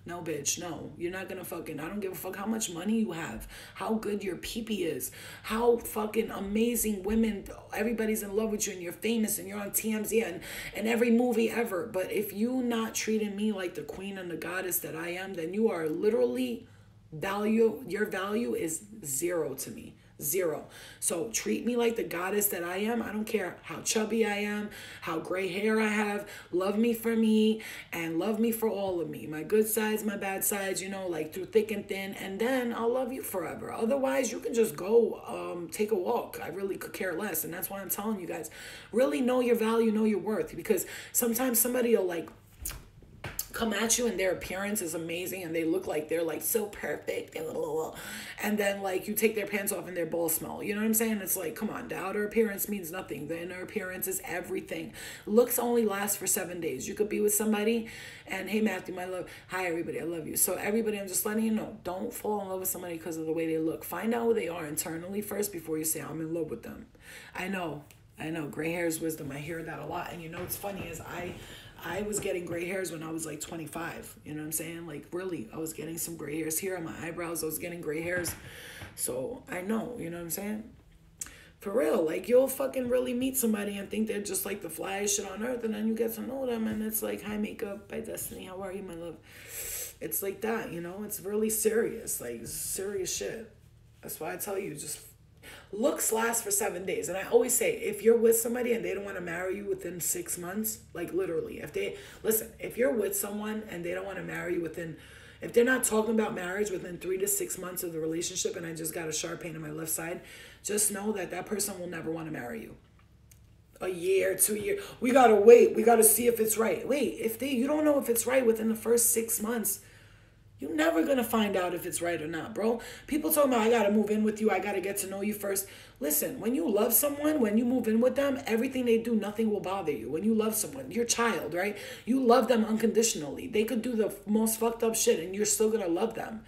No, bitch, no. You're not gonna I don't give a fuck how much money you have, how good your pee-pee is, how fucking amazing women, everybody's in love with you and you're famous and you're on TMZ and every movie ever. But if you not treating me like the queen and the goddess that I am, then you are literally your value is zero to me. Zero. So treat me like the goddess that I am. I don't care how chubby I am, how gray hair I have. Love me for me and love me for all of me. My good sides, my bad sides, you know, like through thick and thin. And then I'll love you forever. Otherwise, you can just go take a walk. I really could care less. And that's why I'm telling you guys, really know your value, know your worth. Because sometimes somebody will like come at you and their appearance is amazing and they look like they're like so perfect and then like you take their pants off and their balls smell. You know what I'm saying? It's like, come on, the outer appearance means nothing. The inner appearance is everything. Looks only last for 7 days. You could be with somebody and, hey Matthew, my love, hi everybody, I love you. So everybody, I'm just letting you know, don't fall in love with somebody because of the way they look. Find out who they are internally first before you say I'm in love with them. I know, gray hair is wisdom. I hear that a lot. And you know what's funny is I was getting gray hairs when I was like 25. You know what I'm saying? Like, really, I was getting some gray hairs here on my eyebrows. I was getting gray hairs. So I know, you know what I'm saying? For real, like, you'll fucking really meet somebody and think they're just like the flyest shit on earth. And then you get to know them and it's like, hi, makeup by Destiny. How are you, my love? It's like that, you know? It's really serious, like serious shit. That's why I tell you, just looks last for 7 days. And I always say, if you're with somebody and they don't want to marry you within 6 months, like literally, if you're with someone and they don't want to marry you if they're not talking about marriage within 3 to 6 months of the relationship, and I just got a sharp pain in my left side, just know that person will never want to marry you. A year, 2 years. We got to wait. We got to see if it's right. Wait, you don't know if it's right within the first 6 months, you're never going to find out if it's right or not, bro. People talking about, I got to move in with you. I got to get to know you first. Listen, when you love someone, when you move in with them, everything they do, nothing will bother you. When you love someone, your child, right? You love them unconditionally. They could do the most fucked up shit and you're still going to love them.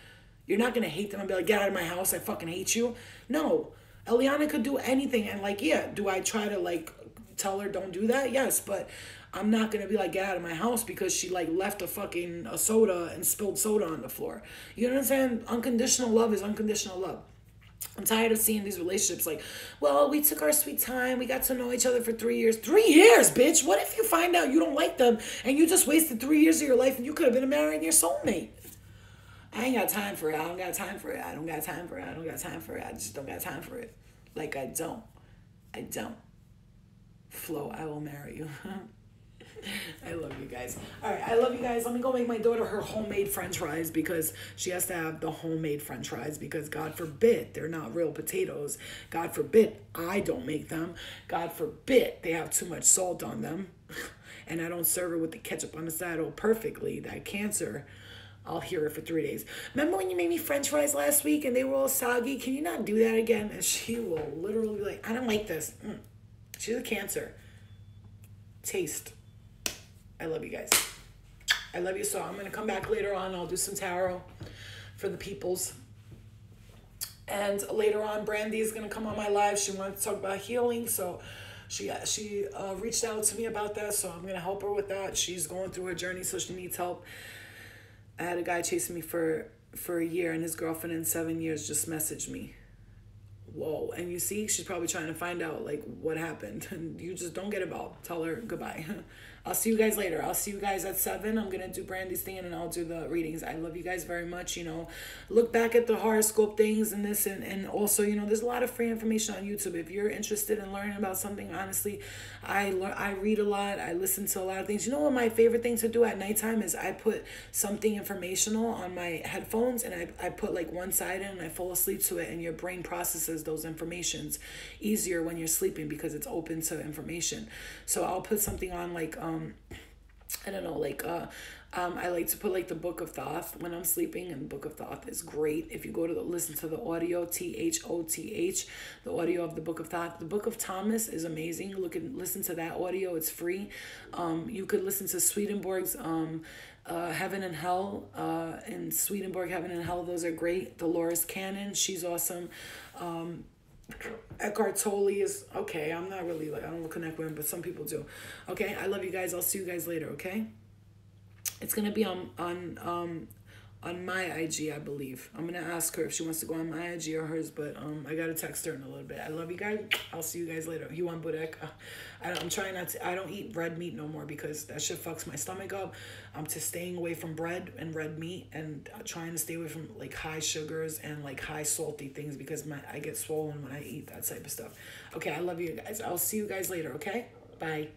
You're not going to hate them and be like, get out of my house. I fucking hate you. No. Eliana could do anything. And like, yeah, do I try to like tell her don't do that? Yes. But I'm not gonna be like, get out of my house because she like left a soda and spilled soda on the floor. You know what I'm saying? Unconditional love is unconditional love. I'm tired of seeing these relationships like, well, we took our sweet time. We got to know each other for 3 years. 3 years, bitch. What if you find out you don't like them and you just wasted 3 years of your life and you could have been marrying your soulmate? I ain't got time for it. I don't got time for it. I don't got time for it. I don't got time for it. I just don't got time for it. Like, I don't. I don't. Flo, I will marry you. I love you guys. All right, I love you guys. Let me go make my daughter her homemade french fries because she has to have the homemade french fries because God forbid they're not real potatoes. God forbid I don't make them. God forbid they have too much salt on them. And I don't serve her with the ketchup on the side all perfectly. That cancer, I'll hear it for 3 days. Remember when you made me french fries last week and they were all soggy? Can you not do that again? And she will literally be like, I don't like this. She's a cancer. Taste. I love you guys. I love you. So I'm going to come back later on. I'll do some tarot for the peoples. And later on, Brandy is going to come on my live. She wanted to talk about healing. So she reached out to me about that. So I'm going to help her with that. She's going through her journey, so she needs help. I had a guy chasing me for a year, and his girlfriend in 7 years just messaged me. Whoa. And you see, she's probably trying to find out like what happened. And you just don't get involved. Tell her goodbye. I'll see you guys later. I'll see you guys at 7. I'm going to do Brandy's thing and I'll do the readings. I love you guys very much. You know, look back at the horoscope things and this. And also, you know, there's a lot of free information on YouTube. If you're interested in learning about something, honestly, I read a lot. I listen to a lot of things. You know what my favorite thing to do at nighttime is I put something informational on my headphones and I put like one side in and I fall asleep to it, and your brain processes those informations easier when you're sleeping because it's open to information. So I'll put something on like I don't know, like I like to put like the Book of Thoth when I'm sleeping, and the Book of Thoth is great. If you go to listen to the audio, THOTH, the audio of the Book of Thoth. The Book of Thomas is amazing. Listen to that audio. It's free. You could listen to Swedenborg's Heaven and Hell, and Swedenborg Heaven and Hell. Those are great. Dolores Cannon, she's awesome. Eckhart Tolle is okay. I'm not really like, I don't connect with him, but some people do. Okay, I love you guys. I'll see you guys later. Okay, it's gonna be on my IG, I believe. I'm gonna ask her if she wants to go on my IG or hers, but I gotta text her in a little bit. I love you guys. I'll see you guys later. You want Budek? I'm trying not to. I don't eat red meat no more because that shit fucks my stomach up. I'm just staying away from bread and red meat, and trying to stay away from like high sugars and like high salty things because I get swollen when I eat that type of stuff. Okay, I love you guys. I'll see you guys later. Okay, bye.